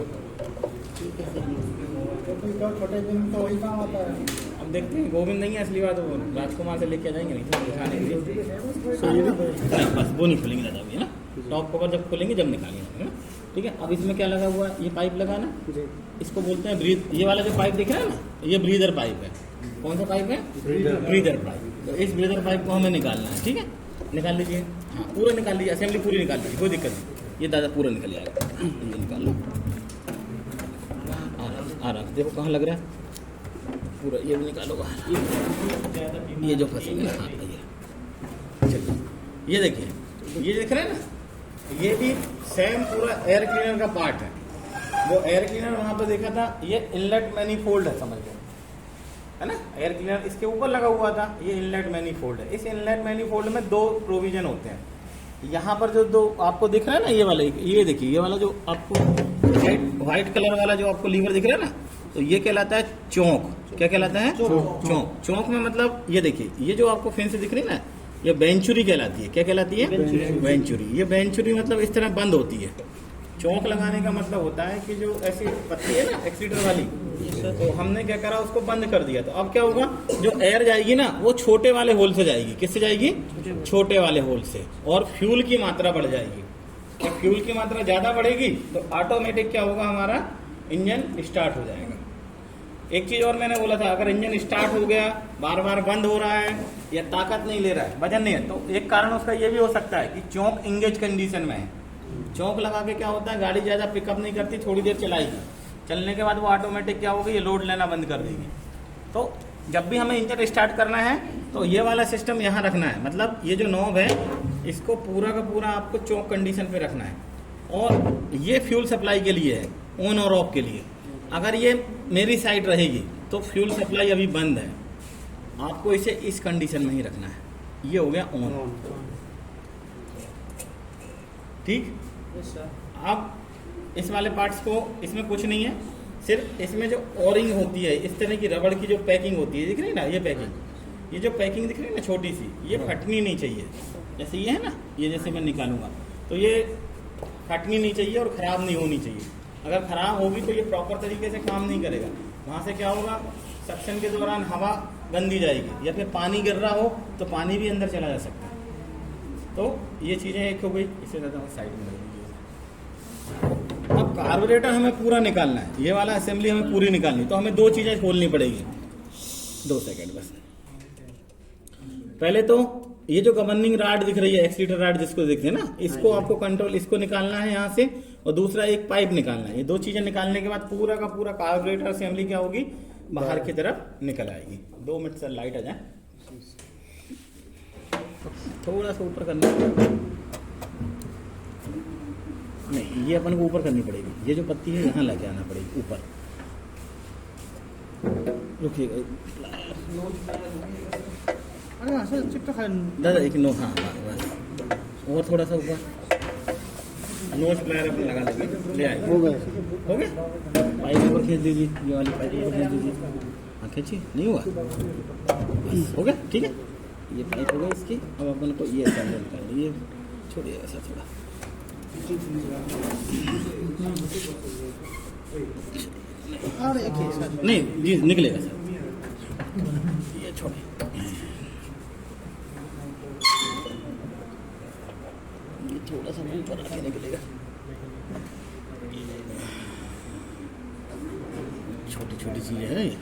क्योंकि तो छोटे दिन तो वही काम आता है। अब देखते हैं, गोविंद नहीं है असली बात, वो राजकुमार से लेके आ जाएंगे, नहीं तो दिखाने के लिए बस वो नहीं खुलेंगे दादा अभी, है ना। टॉप कवर जब खोलेंगे जब निकालेंगे, है ना, ठीक है। अब इसमें क्या लगा हुआ है, ये पाइप लगाना, इसको बोलते हैं ब्रीथ। ये वाला जो पाइप दिख रहा है ना, ये ब्रीदर पाइप है। कौन सा पाइप है? Breather pipe. तो इस ब्रीदर पाइप को हमें निकालना है, ठीक है। निकाल लीजिए, हाँ पूरा निकाल लीजिए, असेंबली पूरी निकाल लीजिए, कोई दिक्कत नहीं। ये दादा पूरा निकल जाएगा, ये निकाल लो। आ रहा देखो कहाँ लग रहा है। पूरा ये भी निकालो बाहर, ये जो फंसेंगे ना, हाँ ये चलिए, ये देखिए, ये देख रहे हैं ना, ये भी सेम पूरा एयर क्लीनर का पार्ट है। वो एयर क्लीनर वहाँ पे देखा था, ये इनलेट मैनीफोल्ड है, समझ लो, है ना। एयर क्लीनर इसके ऊपर लगा हुआ था, ये इनलेट मैनीफोल्ड है। इस इनलेट मैनीफोल्ड में दो प्रोविजन होते हैं। यहाँ पर जो दो आपको दिख रहा है ना, ये वाला, ये देखिए, ये वाला जो आपको व्हाइट कलर वाला जो आपको लीवर दिख रहा है ना, तो ये कहलाता है चौक। क्या कहलाता है? चौक। चौक में मतलब ये देखिए, ये जो आपको फिन से दिख रही है ना, ये बेंचुरी कहलाती है। क्या कहलाती है? बेंचुरी। ये बेंचुरी मतलब इस तरह बंद होती है। चौक लगाने का मतलब होता है कि जो ऐसी पत्ती है ना एक्सीटर वाली, तो हमने क्या करा, उसको बंद कर दिया। तो अब क्या होगा, जो एयर जाएगी ना, वो छोटे वाले होल से जाएगी। किससे जाएगी? छोटे वाले होल से। और फ्यूल की मात्रा बढ़ जाएगी। और फ्यूल की मात्रा ज्यादा बढ़ेगी तो ऑटोमेटिक क्या होगा, हमारा इंजन स्टार्ट हो जाएगा। एक चीज और मैंने बोला था, अगर इंजन स्टार्ट हो गया, बार बार बंद हो रहा है या ताकत नहीं ले रहा है, वजन नहीं है, तो एक कारण उसका ये भी हो सकता है कि चौक इंगेज कंडीशन में है। चौक लगा के क्या होता है, गाड़ी ज्यादा पिकअप नहीं करती, थोड़ी देर चलाएगी, चलने के बाद वो ऑटोमेटिक क्या होगी, ये लोड लेना बंद कर देगी। तो जब भी हमें इंजन स्टार्ट करना है तो ये वाला सिस्टम यहाँ रखना है, मतलब ये जो नॉब है इसको पूरा का पूरा आपको चौक कंडीशन पे रखना है। और ये फ्यूल सप्लाई के लिए है, ऑन और ऑफ के लिए। अगर ये मेरी साइड रहेगी तो फ्यूल सप्लाई अभी बंद है, आपको इसे इस कंडीशन में ही रखना है। ये हो गया ऑन, ठीक। अब इस वाले पार्ट्स को, इसमें कुछ नहीं है, सिर्फ इसमें जो ओरिंग होती है, इस तरह की रबड़ की जो पैकिंग होती है, दिख रही है ना, ये पैकिंग, ये जो पैकिंग दिख रही है ना छोटी सी, ये फटनी नहीं चाहिए। जैसे ये है ना, ये जैसे मैं निकालूंगा तो ये फटनी नहीं चाहिए और ख़राब नहीं होनी चाहिए। अगर ख़राब होगी तो ये प्रॉपर तरीके से काम नहीं करेगा। वहाँ से क्या होगा, सक्शन के दौरान हवा गंदी जाएगी, या फिर पानी गिर रहा हो तो पानी भी अंदर चला जा सकता है। तो ये चीज़ें एक हो गई, इससे ज़्यादा साइड में लगी। अब कार्बोरेटर हमें पूरा निकालना है, ये वाला असेंबली हमें पूरी निकालनी, तो हमें दो चीज़ें खोलनी पड़ेगी। 2 सेकंड बस। पहले तो ये जो गवर्निंग राड दिख रही है, एक्सीटर राड जिसको दिखते हैं ना, इसको आपको कंट्रोल, इसको निकालना है यहाँ से, और दूसरा एक पाइप निकालना है। ये दो चीजें निकालने के बाद पूरा का पूरा कार्बोरेटर असेंबली क्या होगी, बाहर की तरफ निकल आएगी। 2 मिनट सर, लाइट आ जाए, थोड़ा सा ऊपर करना नहीं, ये अपन को ऊपर करनी पड़ेगी। ये जो पत्ती है यहाँ लेके आना पड़ेगी ऊपर। रुकिएगा दादा, एक नो, हाँ बस, और थोड़ा सा ऊपर नोज प्लायर अपन लगा लेंगे, ले आएंगे। हो गया। पाइप ऊपर खींच दीजिए, ये वाली पाइप ऊपर खींच दीजिए। हाँ खींचिए, नहीं हुआ, बस हो गया, ठीक है। ये पाइप हो गया इसकी। अब अपन को ये ऐसा निकाल लीजिए, छोड़िए ऐसा थोड़ा, नहीं जी निकलेगा सर, ये छोड़िए। थोड़ा सा ऊपर रखे निकलेगा, छोटी छोटी चीजें हैं ये।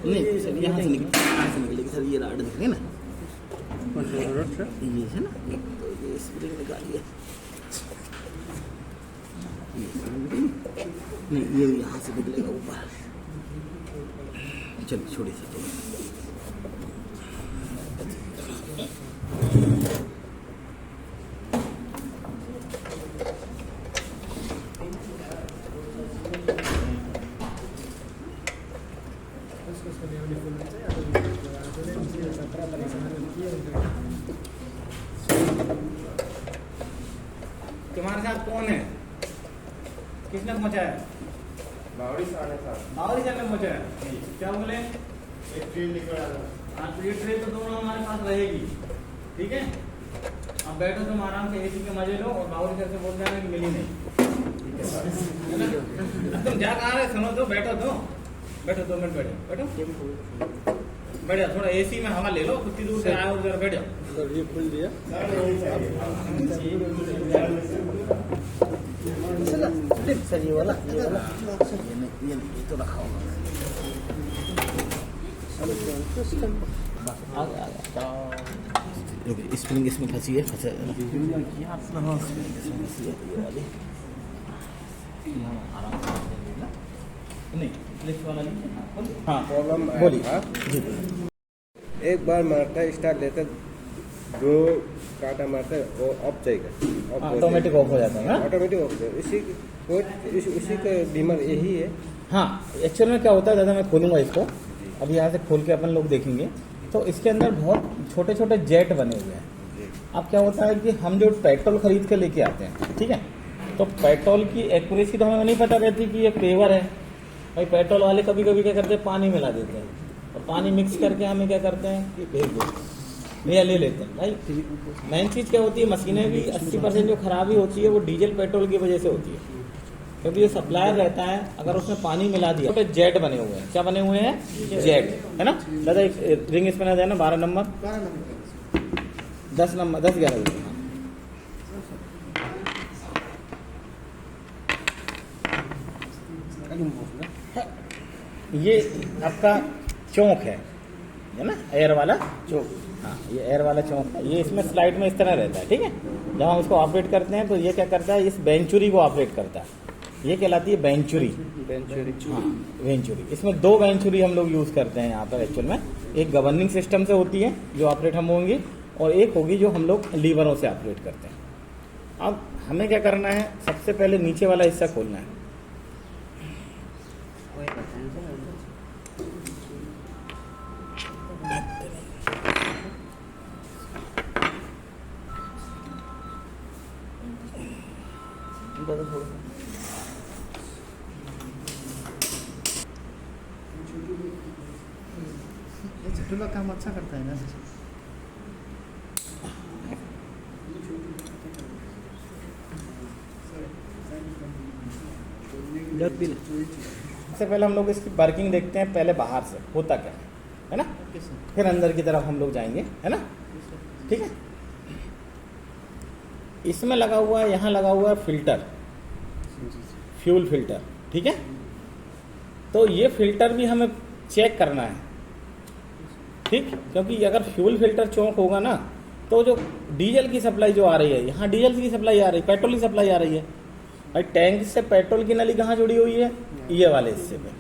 नहीं सर, यहाँ से निकलेगी सर, ये राड दिख रही है ना, ये है ना, ये स्प्रिंग निकालिए। नहीं, ये यहाँ से निकलेगा ऊपर। चलिए छोड़िए सर, तुम्हारे साथ कौन है, किसने पहुंचाया? बावड़ी साहब ने पहुंचाया। क्या बोले? एक ट्रेन निकल रहा। हाँ, तो ये ट्रेन तो दोनों हमारे पास रहेगी, ठीक है। अब बैठो तुम आराम से, एसी के मजे लो, और बावड़ी सर से बोल देना कि मिली नहीं, तुम जा कहाँ रहे, सुनो तो, बैठो तो, बैठो 2 मिनट, बैठो बैठ जाओ, थोड़ा एसी में हवा ले लो, कुछ दूर से आए हो, जरा बैठ जाओ। ये खुल दिया, सर ये वाला, ये नहीं, ये तो रखा होगा। आ गया। स्प्रिंग इसमें फंसी है, फंसे हाँ स्प्रिंग इसमें फंसी है ये वाली, ये हम आराम से नहीं क्लिप वाला नहीं। हाँ प्रॉब्लम बोलिए जी। एक बार मारता स्टार्ट लेते 2 काटा मारते वो ऑफ जाएगा, ऑटोमेटिक ऑफ हो जाता है ना। ऑटोमेटिक ऑफ जाएगा। उसी का बीमार यही है। हाँ एक्चुअल में क्या होता है, दादा मैं खोलूंगा इसको, अभी यहाँ से खोल के अपन लोग देखेंगे तो इसके अंदर बहुत छोटे छोटे जेट बने हुए हैं। अब क्या होता है कि हम जो पेट्रोल खरीद के लेके आते हैं, ठीक है, तो पेट्रोल की एक्यूरेसी तो हमें नहीं पता रहती कि ये पेवर है भाई। पेट्रोल वाले कभी कभी क्या करते हैं, पानी मिला देते हैं और पानी मिक्स करके हमें क्या करते हैं कि भेज दो भैया ले लेते हैं भाई। मेन चीज़ क्या होती है, मशीनें भी 80% जो खराबी होती है वो डीजल पेट्रोल की वजह से होती है, क्योंकि जो सप्लायर रहता है अगर उसमें पानी मिला दिया तो जेट बने हुए हैं। क्या बने हुए हैं, जेट, है ना दादा। एक रिंग स्पिनर है ना 12 नंबर 10 नंबर 10 11 ये आपका चौक है ना, एयर वाला चौक। हाँ ये एयर वाला चौक है, ये इसमें स्लाइड में इस तरह रहता है, ठीक है। जब हम इसको ऑपरेट करते हैं तो ये क्या करता है, इस बेंचुरी को ऑपरेट करता है, ये कहलाती है बेंचुरी। हाँ बेंचुरी, इसमें 2 बेंचुरी हम लोग यूज करते हैं यहाँ पर एक्चुअल में। एक गवर्निंग सिस्टम से होती है जो ऑपरेट हम होंगी, और एक होगी जो हम लोग लीवरों से ऑपरेट करते हैं। अब हमें क्या करना है, सबसे पहले नीचे वाला हिस्सा खोलना है। चटुला काम अच्छा करता है ना। सबसे पहले हम लोग इसकी वर्किंग देखते हैं, पहले बाहर से होता क्या है ना, फिर अंदर की तरफ हम लोग जाएंगे, है ना, ठीक है। इसमें लगा हुआ है, यहाँ लगा हुआ है फिल्टर, फ्यूल फिल्टर, ठीक है। तो ये फिल्टर भी हमें चेक करना है, ठीक, क्योंकि अगर फ्यूल फिल्टर चौक होगा ना तो जो डीजल की सप्लाई जो आ रही है, यहाँ डीजल की सप्लाई आ रही है, पेट्रोल की सप्लाई आ रही है भाई। टैंक से पेट्रोल की नली कहाँ जुड़ी हुई है, ये वाले हिस्से पे,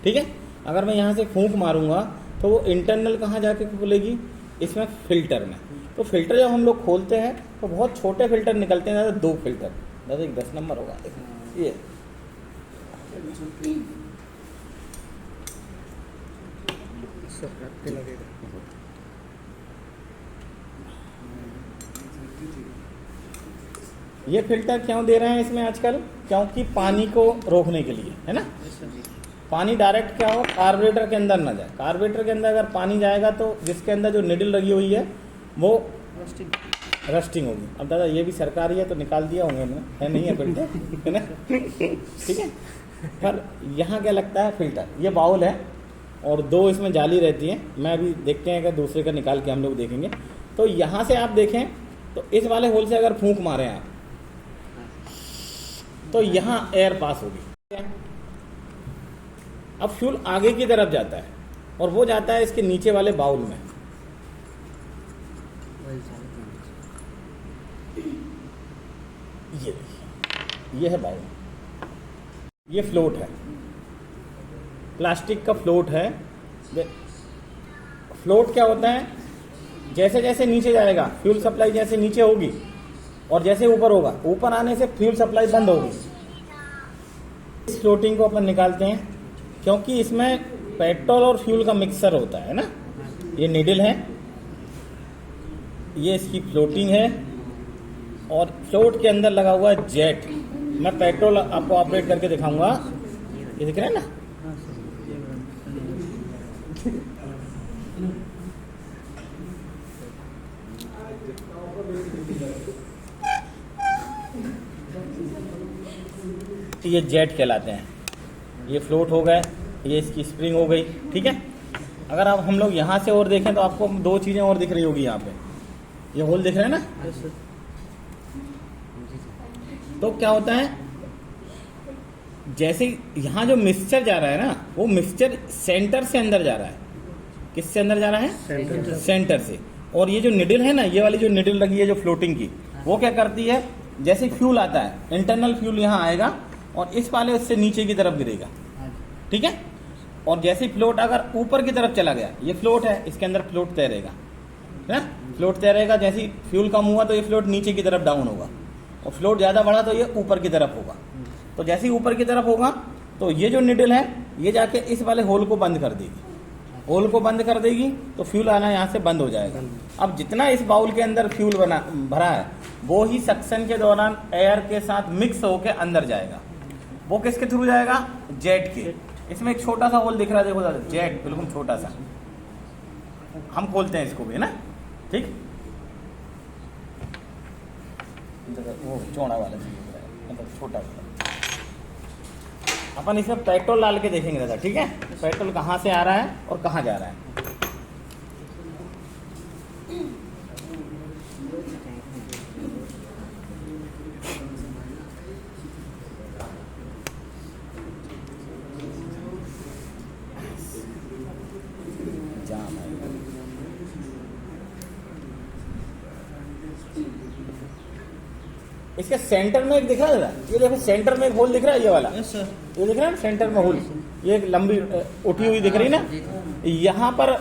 ठीक है। अगर मैं यहाँ से फूंक मारूंगा तो वो इंटरनल कहाँ जाके खुलेगी, इसमें फिल्टर में। तो फिल्टर जब हम लोग खोलते हैं तो बहुत छोटे फिल्टर निकलते हैं, दादा 2 फिल्टर, दादा एक 10 नंबर होगा ये। ये फिल्टर क्यों दे रहे हैं इसमें आजकल, क्योंकि पानी को रोकने के लिए, है ना। पानी डायरेक्ट क्या हो, कार्बोरेटर के अंदर ना जाए। कार्बोरेटर के अंदर अगर पानी जाएगा तो जिसके अंदर जो निडल लगी हुई है वो रस्टिंग होगी। अब दादा ये भी सरकारी है तो निकाल दिया होंगे इन्होंने, है नहीं है फिल्टर, है ना, ठीक है। पर यहाँ क्या लगता है, फिल्टर, ये बाउल है और 2 इसमें जाली रहती है। मैं अभी देखते हैं कि दूसरे का निकाल के हम लोग देखेंगे। तो यहाँ से आप देखें तो इस वाले होल से अगर फूंक मारें आप तो यहाँ एयर पास होगी। अब फ्यूल आगे की तरफ जाता है और वो जाता है इसके नीचे वाले बाउल में। ये देखिए, ये है बाउल, ये फ्लोट है, प्लास्टिक का फ्लोट है। फ्लोट क्या होता है, जैसे जैसे नीचे जाएगा फ्यूल सप्लाई जैसे नीचे होगी और जैसे ऊपर होगा, ऊपर आने से फ्यूल सप्लाई बंद होगी। इस फ्लोटिंग को अपन निकालते हैं क्योंकि इसमें पेट्रोल और फ्यूल का मिक्सर होता है ना। ये निडल है, ये इसकी फ्लोटिंग है और फ्लोट के अंदर लगा हुआ है जेट। मैं पेट्रोल आपको ऑपरेट करके दिखाऊंगा, ये दिख रहा है ना। ये जेट कहलाते हैं। ये फ्लोट हो गए, ये इसकी स्प्रिंग हो गई, ठीक है। अगर आप हम लोग यहाँ से और देखें तो आपको 2 चीजें और दिख रही होगी। यहाँ पे ये होल दिख रहा है ना। तो क्या होता है, जैसे यहाँ जो मिक्सचर जा रहा है ना, वो मिक्सचर सेंटर से अंदर जा रहा है। किससे अंदर जा रहा है, सेंटर से। और ये जो निडल है ना, ये वाली जो निडल लगी है जो फ्लोटिंग की, वो क्या करती है, जैसे फ्यूल आता है इंटरनल फ्यूल यहाँ आएगा और इस वाले उससे नीचे की तरफ गिरेगा, ठीक है। और जैसे फ्लोट अगर ऊपर की तरफ चला गया, ये फ्लोट है, इसके अंदर फ्लोट तैरेगा, है ना, फ्लोट तैरेगा। जैसे ही फ्यूल कम हुआ तो ये फ्लोट नीचे की तरफ डाउन होगा, और फ्लोट ज़्यादा बढ़ा तो ये ऊपर की तरफ होगा। तो जैसे ही ऊपर की तरफ होगा तो ये जो निडल है ये जाके इस वाले होल को बंद कर देगी, होल को बंद कर देगी तो फ्यूल आना यहाँ से बंद हो जाएगा। अब जितना इस बाउल के अंदर फ्यूल भरा है वो ही सक्शन के दौरान एयर के साथ मिक्स होकर अंदर जाएगा। वो किसके थ्रू जाएगा, जेट के। इसमें एक छोटा सा होल दिख रहा है, देखो दादा, जेट बिल्कुल छोटा सा, हम खोलते हैं इसको भी, है ना, ठीक। वो चौड़ा वाला मतलब छोटा वाला, अपन इसमें पेट्रोल डाल के देखेंगे दादा, ठीक है, पेट्रोल कहाँ से आ रहा है और कहाँ जा रहा है। जाम है। इसके सेंटर में एक दिख रहा है दादा, ये देखो सेंटर में एक होल दिख रहा है, ये वाला, यस सर। ये दिख रहा है सेंटर में होल, ये एक लंबी उठी हुई दिख रही ना, यहाँ पर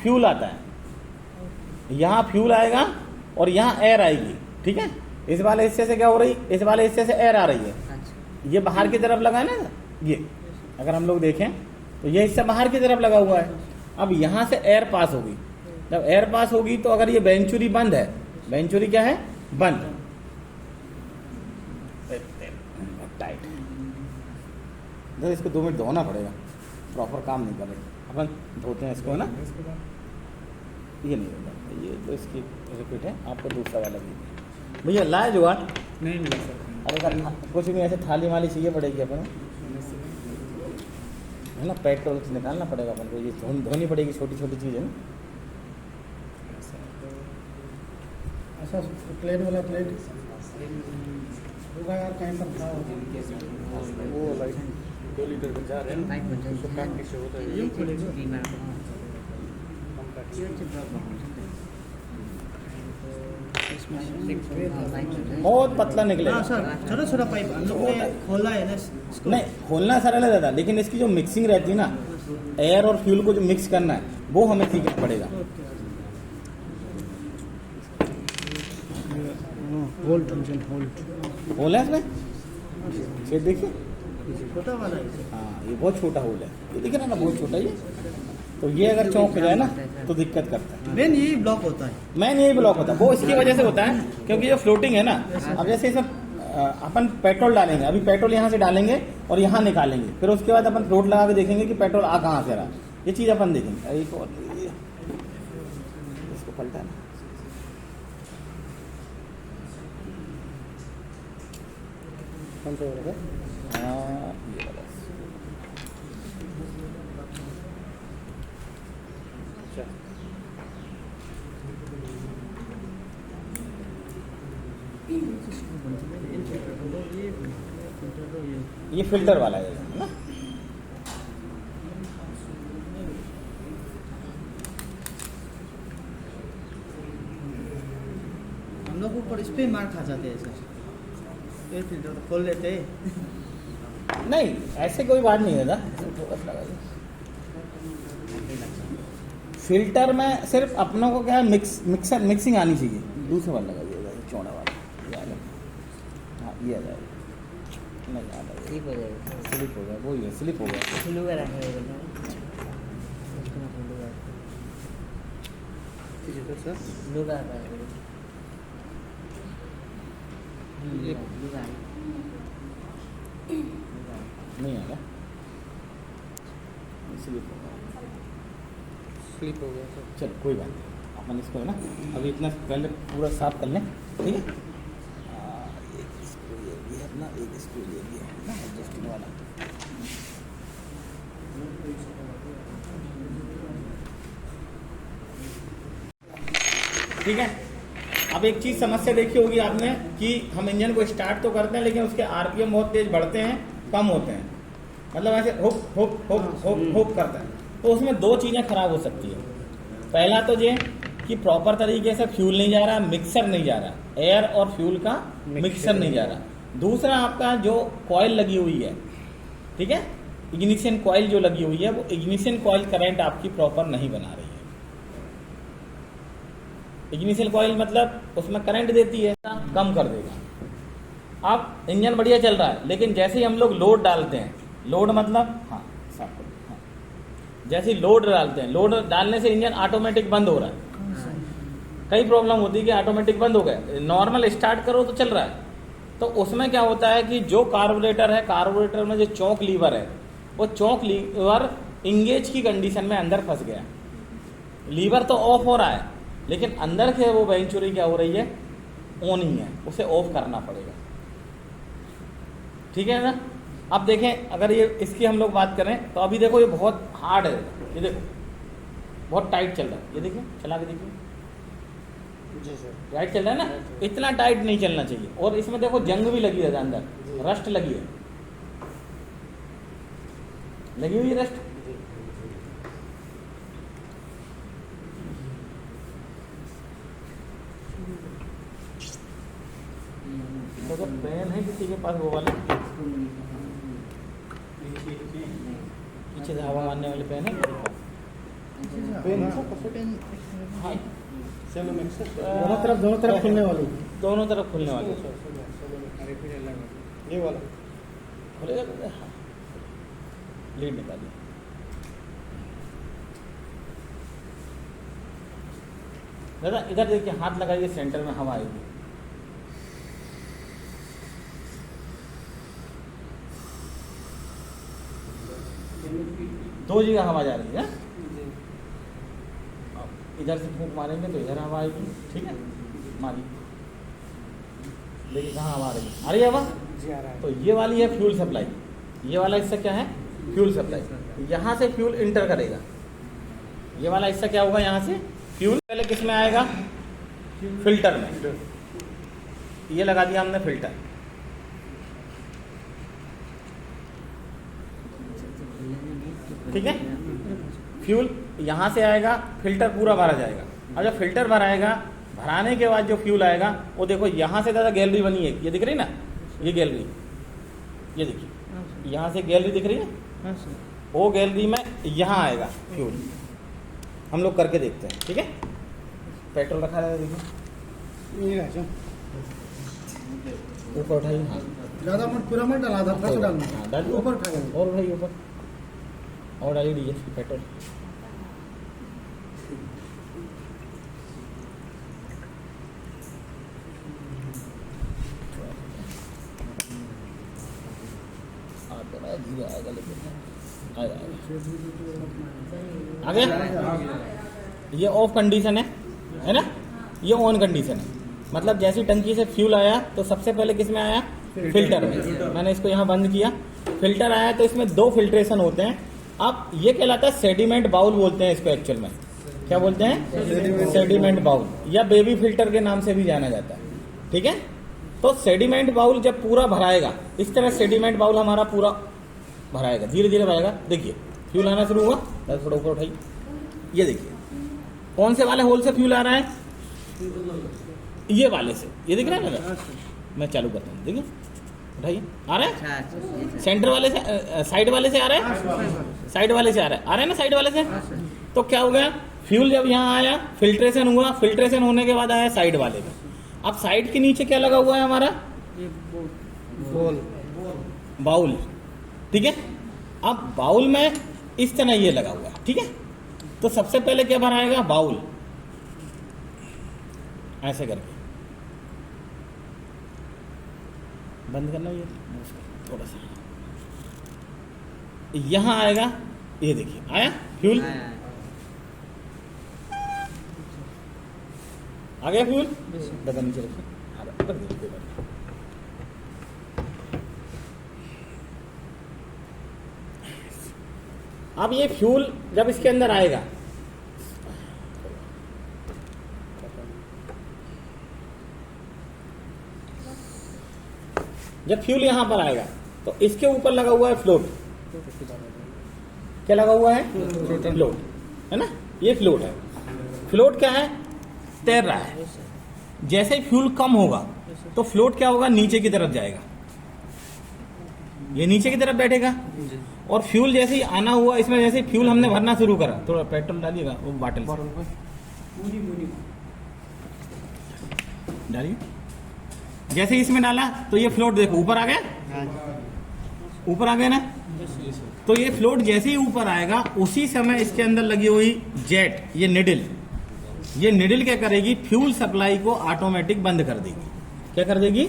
फ्यूल आता है, यहाँ फ्यूल आएगा और यहाँ एयर आएगी, ठीक है। इस वाले हिस्से से क्या हो रही, इस वाले हिस्से से एयर आ रही है, ये बाहर की तरफ लगा है ना, ये अगर हम लोग देखें तो ये हिस्सा बाहर की तरफ लगा हुआ है। अब यहाँ से एयर पास होगी, जब एयर पास होगी तो अगर ये वेंचुरी बंद है, वेंचुरी क्या है, बंद, टाइट, तो इसको 2 मिनट धोना पड़ेगा, प्रॉपर काम नहीं कर रहे, अपन धोते हैं इसको, ना, ये नहीं होगा, ये तो इसकी रिपीट है, आपको दूसरा वाला भी भैया लाए जुगाड़ नहीं मिला सर। अरे अगर कुछ भी ऐसे थाली वाली चाहिए पड़ेगी अपन, है ना, पेट्रोल निकालना पड़ेगा अपन को, ये धोनी पड़ेगी, छोटी छोटी चीज़ है ना। ऐसा प्लेट वाला प्लेट होगा यार, कहीं पर था वो लाइक 2 लीटर का जार है ना, उसको पैक से होता है, बहुत पतला निकलेगा। हाँ सर, छोटा छोटा पाइप हम लोग ने खोला है ना इसको। नहीं खोलना सरल है दादा, लेकिन इसकी जो मिक्सिंग रहती है ना, एयर और फ्यूल को जो मिक्स करना है वो हमें सीखना पड़ेगा। होल्ड होल है इसमें, ये देखिए, छोटा वाला है। हाँ ये बहुत छोटा होल है, ये दिख रहा है ना, बहुत छोटा ये, तो ये अगर चौंक जाए ना तो दिक्कत करता है। मेन यही ब्लॉक होता है, मैन यही ब्लॉक होता है, वो इसकी वजह से होता है क्योंकि ये फ्लोटिंग है ना। अब जैसे इसमें अपन पेट्रोल डालेंगे, अभी पेट्रोल यहाँ से डालेंगे और यहाँ निकालेंगे, फिर उसके बाद अपन फ्लोट लगा के देखेंगे कि पेट्रोल आ कहाँ से रहा, ये चीज़ अपन देखेंगे। एक और इसको पलटा ना, कौन सा वाला है? ये वाला। ये फिल्टर वाला है ना, हम लोग ऊपर इस पे मार खा जाते हैं सर, ये फिल्टर खोल लेते हैं। नहीं ऐसे कोई बात नहीं है ना। फिल्टर में सिर्फ अपनों को क्या है, मिक्सिंग आनी चाहिए। दूसरा वाला लगा दिया जाए, चौड़ा वाला ये आ जाए, हाँ ये आ जाएगा, नहीं आ जाएगा, स्लिप हो जाएगा, स्लिप हो गया, वही है स्लिप हो गया। स्लो का रखा है स्लो का रखा है नहीं आएगा, स्लिप हो गया, स्लिप हो गया सर। चलो कोई बात नहीं, अपन इसको है ना अभी इतना पहले पूरा साफ कर लें, ठीक है। एक स्क्रू ये भी है अपना, एक स्क्रू ये भी है ना एडजस्टिंग वाला। ठीक है, अब एक चीज़ समस्या देखी होगी आपने कि हम इंजन को स्टार्ट तो करते हैं लेकिन उसके आरपीएम बहुत तेज बढ़ते हैं, कम होते हैं, मतलब ऐसे hook hook hook hook hook करता है, तो उसमें 2 चीज़ें खराब हो सकती है। पहला तो ये कि प्रॉपर तरीके से फ्यूल नहीं जा रहा, मिक्सर नहीं जा रहा, एयर और फ्यूल का मिक्सर नहीं जा रहा। दूसरा आपका जो कॉइल लगी हुई है, ठीक है, इग्निशन कॉइल जो लगी हुई है वो इग्निशन कॉइल करंट आपकी प्रॉपर नहीं बना रही है। इग्निशन कॉइल मतलब उसमें करंट देती है, कम कर देगा। अब इंजन बढ़िया चल रहा है, लेकिन जैसे ही हम लोग लोड डालते हैं, लोड मतलब हाँ साफ कर दो, हाँ। जैसे ही लोड डालते हैं, लोड डालने से इंजन ऑटोमेटिक बंद हो रहा है। कई प्रॉब्लम होती है कि ऑटोमेटिक बंद हो गया, नॉर्मल स्टार्ट करो तो चल रहा है। तो उसमें क्या होता है कि जो कार्बोरेटर है, कार्बोरेटर में जो चौक लीवर है, वो चौक लीवर इंगेज की कंडीशन में अंदर फंस गया। लीवर तो ऑफ हो रहा है, लेकिन अंदर से वो वेंचुरी क्या हो रही है, ऑन ही है, उसे ऑफ करना पड़ेगा। ठीक है ना। अब देखें, अगर ये इसकी हम लोग बात करें तो अभी देखो ये बहुत हार्ड है, ये देखो बहुत टाइट चल रहा है। ये देखिए, चला के देखिए, जी सर। टाइट चल रहा है ना, इतना टाइट नहीं चलना चाहिए। और इसमें देखो जंग भी लगी है अंदर, रस्ट लगी है, लगी हुई है रस्ट। तो पेन है किसी के पास वो वाला, पीछे से हवा मारने वाले पेन है हाँ, दोनों तरफ खुलने वाली, दोनों तरफ खुलने वाले। ये वाला खुलेगा तो हाँ, लीड निकालिए। दादा इधर देखिए, हाथ लगाइए, सेंटर में हवा आएगी। दो जगह हवा जा रही है। इधर से फूंक मारेंगे तो इधर हवा आएगी, ठीक है, मारिए, देखिए कहाँ हवा आ रही है, आ रही है हवा। तो ये वाली है फ्यूल सप्लाई, ये वाला हिस्सा क्या है, फ्यूल सप्लाई। यहाँ से फ्यूल इंटर करेगा, ये वाला हिस्सा क्या होगा, यहाँ से फ्यूल पहले किस में आएगा, फिल्टर में। ये लगा दिया हमने फिल्टर, ठीक है। फ्यूल यहाँ से आएगा, फिल्टर पूरा भरा जाएगा। अब जब फिल्टर भराएगा, भराने के बाद जो फ्यूल आएगा वो देखो यहाँ से दादा गैलरी बनी है, ये दिख रही ना, ये गैलरी, ये देखिए यहाँ से गैलरी दिख रही है, वो गैलरी में यहाँ आएगा फ्यूल। हम लोग करके देखते हैं, ठीक है। पेट्रोल रखा है, देखिए ऊपर उठाइए, हाँ ज़्यादा मत, पूरा मत डाला था, फर्स्ट डालना, हाँ डालिए, ऊपर उठाइए, और उठाइए ऊपर, और डालिए डीजल पेट्रोल। धीरे आएगा, लेकिन आएगा, आ गया। ये ऑफ कंडीशन है ना, ये ऑन कंडीशन है। मतलब जैसी टंकी से फ्यूल आया तो सबसे पहले किस में आया, फिल्टर में। मैंने इसको यहाँ बंद किया, फिल्टर आया तो इसमें दो फिल्ट्रेशन होते हैं। अब ये कहलाता है सेडिमेंट बाउल, बोलते हैं इसको एक्चुअल में, क्या बोलते हैं, सेडिमेंट बाउल, या बेबी फिल्टर के नाम से भी जाना जाता है, ठीक है। तो सेडिमेंट बाउल जब पूरा भराएगा, इस तरह सेडिमेंट बाउल हमारा पूरा भराएगा, धीरे धीरे भराएगा। देखिए फ्यूल आना शुरू हुआ, थोड़ा ऊपर उठाइए, ये देखिए कौन से वाले होल से फ्यूल आ रहा है, ये वाले से, ये दिख रहा है ना, मैं चालू करता हूँ, देखिए उठाइए, आ रहा है सेंटर वाले से, साइड वाले से आ रहा है, साइड वाले से आ रहा है ना, साइड वाले से। तो क्या हो गया, फ्यूल जब यहाँ आया, फिल्ट्रेशन हुआ, फिल्ट्रेशन होने के बाद आया साइड वाले में। अब साइड के नीचे क्या लगा हुआ है हमारा, बाउल, ठीक है। अब बाउल में इस तरह ये लगा हुआ है, ठीक है। तो सबसे पहले क्या भराएगा, बाउल, ऐसे करके बंद करना, ये थोड़ा सा यहां आएगा, ये देखिए आया फ्यूल, आ गया फ्यूल, डब्बा नीचे रखिए। अब ये फ्यूल जब इसके अंदर आएगा, जब फ्यूल यहां पर आएगा तो इसके ऊपर लगा हुआ है फ्लोट, क्या लगा हुआ है, फ्लोट है ना, ये फ्लोट है। फ्लोट क्या है, तैर रहा है, जैसे ही फ्यूल कम होगा तो फ्लोट क्या होगा, नीचे की तरफ जाएगा, ये नीचे की तरफ बैठेगा। और फ्यूल जैसे ही आना हुआ, इसमें जैसे ही फ्यूल हमने भरना शुरू करा, थोड़ा पेट्रोल डालिएगा वो बॉटल से डालिए। जैसे ही इसमें डाला तो ये फ्लोट देखो ऊपर आ गया, ऊपर आ गया ना। तो ये फ्लोट जैसे ही ऊपर आएगा उसी समय इसके अंदर लगी हुई जेट, ये निडल क्या करेगी, फ्यूल सप्लाई को ऑटोमेटिक बंद कर देगी। क्या कर देगी,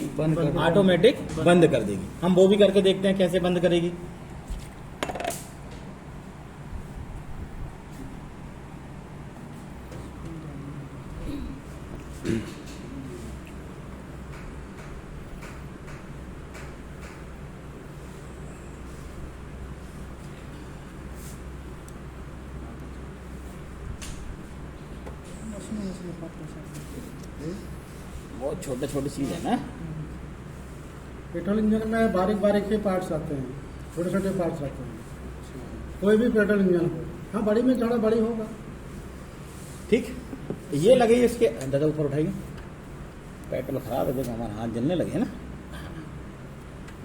ऑटोमेटिक बंद कर देगी। हम वो भी करके देखते हैं कैसे बंद करेगी। बहुत छोटे छोटे चीज है ना। पेट्रोल इंजन में बारीक बारीक के पार्ट्स आते हैं, छोटे छोटे पार्ट्स आते हैं, कोई भी पेट्रोल इंजन हो। हाँ, बड़ी में थोड़ा बड़ी होगा। ठीक, ये लगे इसके दादा ऊपर उठाइए, पेट्रोल खराब है, देखो हमारा हाथ जलने लगे ना।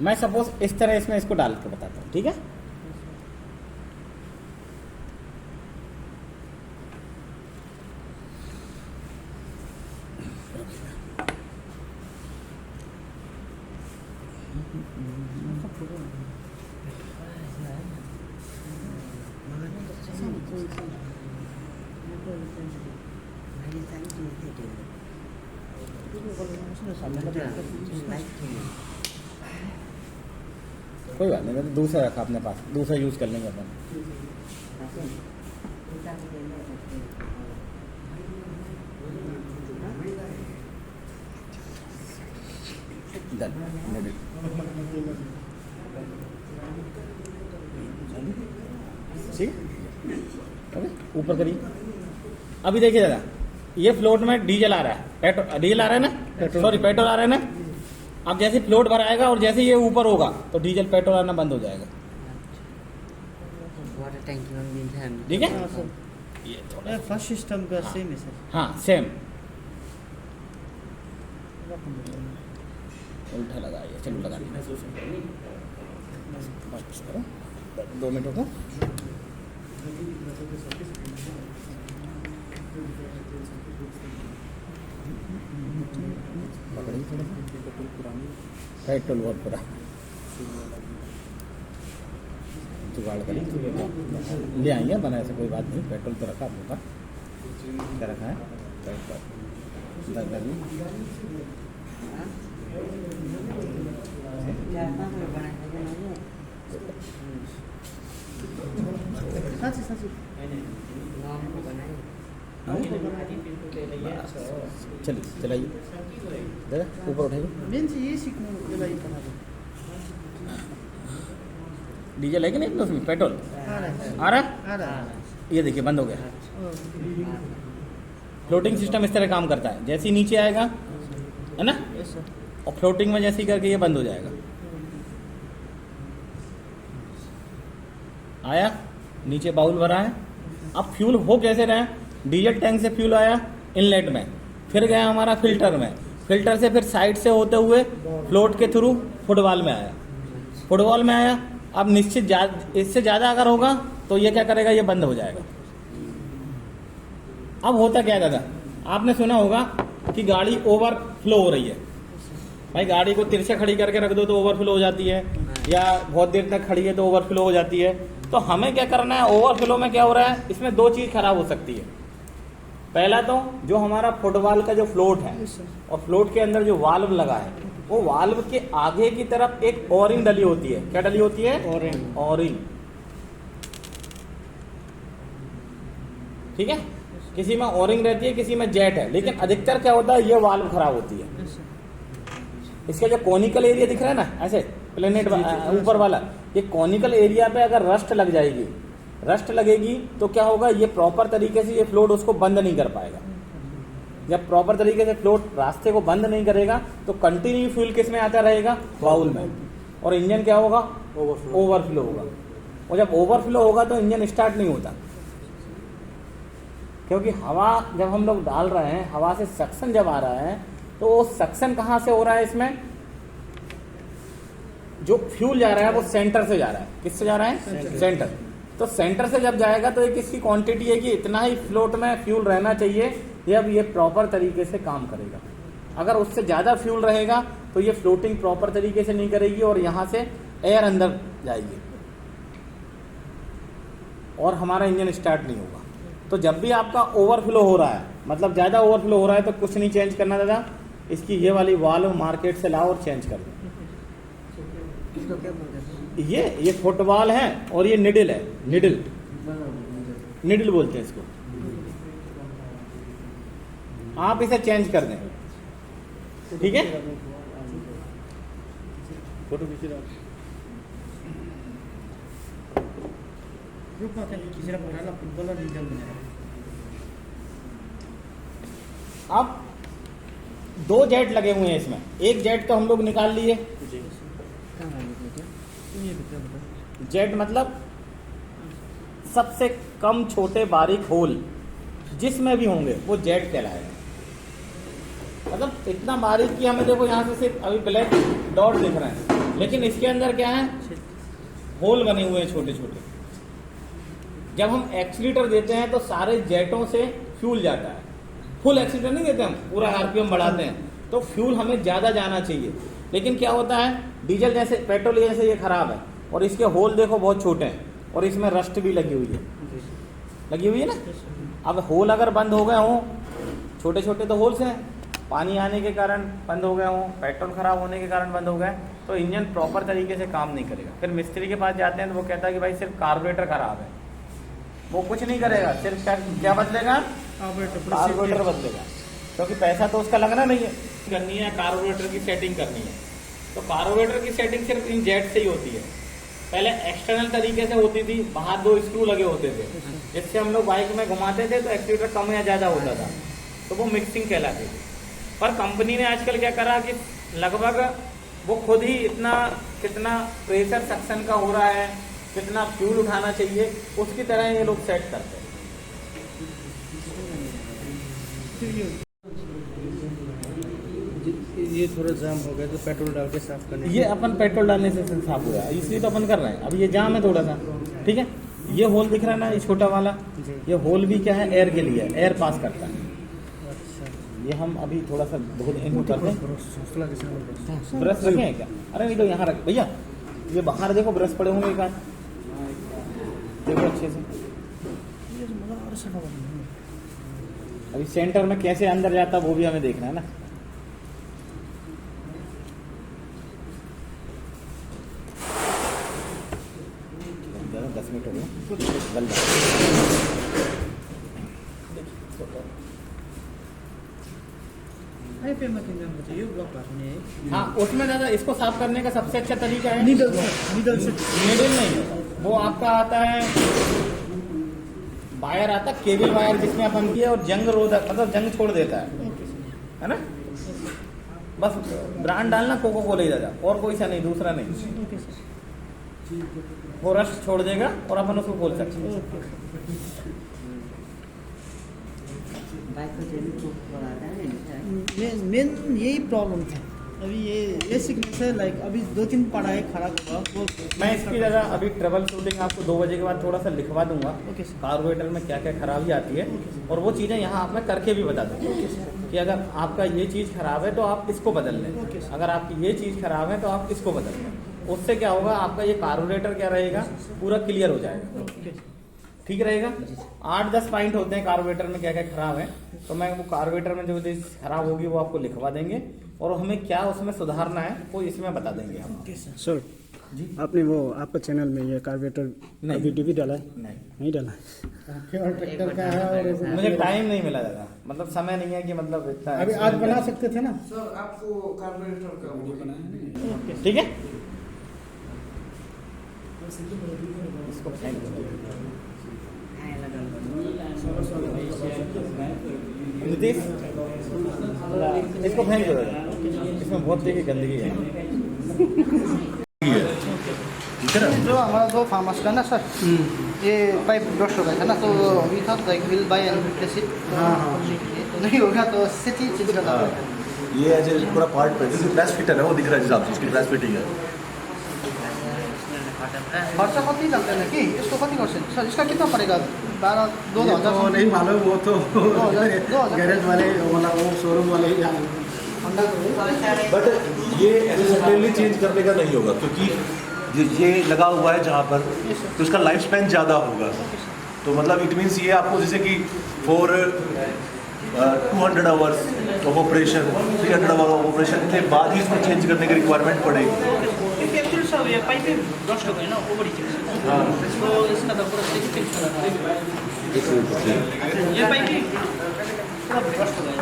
मैं सपोज इस तरह इसमें इसको डाल के बताता हूँ, ठीक है। कोई बात नहीं, मैं तो दूसरा रखा अपने पास, दूसरा यूज कर लेंगे अपन। ठीक, ऊपर करिए। अभी देखिए दादा, ये फ्लोट में डीजल आ रहा है, डीजल आ रहा है ना, सॉरी पेट्रोल आ रहा है ना। अब जैसे फ्लोट भराएगा और जैसे ये ऊपर होगा तो डीजल पेट्रोल आना बंद हो जाएगा। वाटर टैंकी में भी है। ठीक है, हाँ सर, ये थोड़ा फर्स्ट सिस्टम का सेम है सर। हाँ सेम, उल्टा लगाइए, चलो लगा लीजिए। बस करो, 2 मिनट को। पकड़िए थोड़ा सा, पेट्रोल बहुत पूरा जुगाड़ करिए, ले आएंगे बना, ऐसा कोई बात नहीं। पेट्रोल तो रखा आपके पास, क्या रखा है, चलिए चलाइए दादा, ऊपर उठाइए। मेन चीज ये सीखने के लिए करा दो। डीजल है कि नहीं उसमें, पेट्रोल आ रहा है, आ रहा आ रहा है। है। ये देखिए बंद हो गया। फ्लोटिंग सिस्टम इस तरह काम करता है, जैसे ही नीचे आएगा है ना, यस सर। और फ्लोटिंग में जैसे ही करके ये बंद हो जाएगा। आया, नीचे बाउल भरा है। अब फ्यूल हो कैसे रहा है, डीजल टैंक से फ्यूल आया इनलेट में, फिर गया हमारा फिल्टर में, फिल्टर से फिर साइड से होते हुए फ्लोट के थ्रू फुटबॉल में आया, फुटबॉल में आया। अब निश्चित इससे ज़्यादा अगर होगा तो ये क्या करेगा, ये बंद हो जाएगा। अब होता क्या है दादा, आपने सुना होगा कि गाड़ी ओवरफ्लो हो रही है। भाई गाड़ी को तिरछे खड़ी करके रख दो तो ओवरफ्लो हो जाती है, या बहुत देर तक खड़ी है तो ओवरफ्लो हो जाती है। तो हमें क्या करना है, ओवरफ्लो में क्या हो रहा है, इसमें 2 चीज़ खराब हो सकती है। पहला तो जो हमारा फुटबॉल का जो फ्लोट है और फ्लोट के अंदर जो वाल्व लगा है, वो वाल्व के आगे की तरफ एक ओरिंग डली होती है। क्या डली होती है, ओरिंग। ठीक है, किसी में ओरिंग रहती है, किसी में जेट है, लेकिन अधिकतर क्या होता है, ये वाल्व खराब होती है। इसका जो कॉनिकल एरिया दिख रहा है ना, ऐसे प्लेनेट ऊपर वाला, ये कॉनिकल एरिया पे अगर रस्ट लग जाएगी, रस्ट लगेगी तो क्या होगा, ये प्रॉपर तरीके से ये फ्लोट उसको बंद नहीं कर पाएगा। जब प्रॉपर तरीके से फ्लोट रास्ते को बंद नहीं करेगा तो कंटिन्यू फ्यूल किस में आता रहेगा, बाउल में, और इंजन क्या होगा, ओवरफ्लो होगा। और जब ओवरफ्लो होगा तो इंजन स्टार्ट नहीं होता। क्योंकि हवा जब हम लोग डाल रहे हैं, हवा से सक्शन जब आ रहा है, तो वो सक्शन कहाँ से हो रहा है? इसमें जो फ्यूल जा रहा है वो सेंटर से जा रहा है। किससे जा रहा है? सेंटर। तो सेंटर से जब जाएगा तो एक इसकी क्वांटिटी है कि इतना ही फ्लोट में फ्यूल रहना चाहिए, जब ये प्रॉपर तरीके से काम करेगा। अगर उससे ज़्यादा फ्यूल रहेगा तो ये फ्लोटिंग प्रॉपर तरीके से नहीं करेगी और यहाँ से एयर अंदर जाएगी और हमारा इंजन स्टार्ट नहीं होगा। तो जब भी आपका ओवरफ्लो हो रहा है, मतलब ज़्यादा ओवरफ्लो हो रहा है, तो कुछ नहीं चेंज करना दादा, इसकी ये वाली वाल्व मार्केट से लाओ और चेंज कर दो। इसको क्या बोलते हैं? ये फुटबॉल है और ये निडल है। निडल बोलते हैं इसको। आप इसे चेंज कर दें, ठीक है? फोटो खींच रहा अब 2 जेट लगे हुए हैं इसमें। एक जेट तो हम लोग निकाल लिए। जेट मतलब सबसे कम छोटे बारीक होल जिसमें भी होंगे वो जेट कहलाएगा। मतलब इतना बारीक कि हमें देखो यहाँ से सिर्फ अभी ब्लैक डॉट दिख रहे हैं, लेकिन इसके अंदर क्या है? होल बने हुए हैं छोटे छोटे। जब हम एक्सीलरेटर देते हैं तो सारे जेटों से फ्यूल जाता है। फुल एक्सीलरेटर नहीं देते हम, पूरा आरपीएम बढ़ाते हैं, तो फ्यूल हमें ज़्यादा जाना चाहिए। लेकिन क्या होता है, डीजल जैसे पेट्रोल जैसे ये खराब है और इसके होल देखो बहुत छोटे हैं और इसमें रस्ट भी लगी हुई है ना। अब होल अगर बंद हो गए हों, छोटे छोटे तो होल्स हैं, पानी आने के कारण बंद हो गए हों, पेट्रोल खराब होने के कारण बंद हो गए, तो इंजन प्रॉपर तरीके से काम नहीं करेगा। फिर मिस्त्री के पास जाते हैं तो वो कहता है कि भाई सिर्फ कार्बोरेटर खराब है। वो कुछ नहीं करेगा, सिर्फ क्या बदलेगा? कार्बोरेटर बदलेगा, क्योंकि पैसा तो उसका लगना नहीं है। करनी है कार्बोरेटर की सेटिंग करनी है, तो कार्बोरेटर की सेटिंग सिर्फ इन जेट से ही होती है। पहले एक्सटर्नल तरीके से होती थी, बाहर 2 स्क्रू लगे होते थे, जिससे हम लोग बाइक में घुमाते थे तो एक्सीलरेटर कम या ज़्यादा होता था, तो वो मिक्सिंग कहलाती थी। पर कंपनी ने आजकल क्या करा कि लगभग वो खुद ही कितना प्रेशर सक्शन का हो रहा है, कितना फ्यूल उठाना चाहिए, उसकी तरह ये लोग सेट करते हैं। ये थोड़ा जाम हो गया तो पेट्रोल डाल के साफ करने। ये अपन पेट्रोल डालने से साफ हुआ है, इसलिए तो अपन कर रहे हैं। अब ये जाम है थोड़ा सा, ठीक है। ये होल दिख रहा है ना, ये छोटा वाला, ये होल भी क्या है? एयर के लिए, एयर पास करता है। ये हम अभी थोड़ा सा इनको करते हैं। ब्रश रखे हैं क्या? अरे नहीं तो यहाँ रख भैया, ये बाहर देखो ब्रश पड़े होंगे एक आध, देखो अच्छे से। अभी सेंटर में कैसे अंदर जाता वो भी हमें देखना है ना। हाँ, उसमें दादा इसको साफ करने का सबसे अच्छा तरीका है निडल से। निडल नहीं, वो आपका आता है वायर, आता केबल वायर, जिसमें अपन किया और जंग रोधक, मतलब जंग छोड़ देता है ना। बस ब्रांड डालना कोको कोला ही दादा, और कोई सा नहीं, दूसरा नहीं। वो रस्ट छोड़ देगा और अपन उसको खोल सकते हैं। मेन यही प्रॉब्लम था। अभी ये सिकनेस है, लाइक अभी 2-3 पड़ा है खराब हुआ वो। मैं इसकी जगह अभी ट्रबल शूटिंग आपको 2 बजे के बाद थोड़ा सा लिखवा दूंगा। Okay sir. कार्बोरेटर में क्या क्या खराबी आती है और वो चीज़ें यहाँ आप मैं करके भी बता दूंगा कि अगर आपका ये चीज़ खराब है तो आप इसको बदल लें, अगर आपकी ये चीज़ खराब है तो आप इसको बदल लें। उससे क्या होगा, आपका ये कार्बोरेटर क्या रहेगा, पूरा क्लियर हो जाएगा, ठीक रहेगा। 8-10 पॉइंट होते हैं कार्बोरेटर में क्या क्या खराब है, तो मैं वो कार्बोरेटर में जो चीज़ खराब होगी वो आपको लिखवा देंगे और हमें क्या उसमें सुधारना है वो इसमें बता देंगे हम। सर जी, आपने वो आपका चैनल में ये कार्बोरेटर वीडियो भी डाला है? नहीं डाला है। ट्रैक्टर का है और मुझे टाइम नहीं मिला दादा, मतलब समय नहीं है कि मतलब इतना। अभी आज बना सकते थे ना सर, आपको कार्बोरेटर का वीडियो बनाया है? ठीक है, इसको फेंक दो। नीतीश, इसको फेंक दो दादा, इसमें बहुत देखिए गंदगी है। ठीक है ना। जो हमारा दो फार्मर्स का ना सर, ये पाइप ब्रश हो गया था ना, तो we thought like will buy and replace it. तो नहीं होगा तो सिटी चेंज करना पड़ेगा। ये ऐसे पूरा पार्ट पे जैसे प्रेस फिटर है वो दिख रहा है, जिस उसकी प्रेस फिटिंग है। खर्चा कति चलता है कि इसको कति करते सर, इसका कितना पड़ेगा? 12,000 वो नहीं मालूम, वो तो 2,000 गैरेज वाले मतलब वो शोरूम वाले ही जाने। बट ये ऐसे सडनली चेंज करने का नहीं होगा, क्योंकि ये लगा हुआ है जहाँ पर, तो इसका लाइफ स्पैन ज़्यादा होगा। तो मतलब इट मीन्स ये आपको जैसे कि for 200 hours of operation, 300 hour of operation के बाद ही इसको चेंज करने की रिक्वायरमेंट पड़ेगी। एक्चुअली सर ये पाइप ही ब्रश हो गया ना, वो बड़ी चीज़ है। हाँ, तो इसका तो पूरा चेंज करना पड़ेगा। ये पाइप ही पूरा ब्रश हो गया।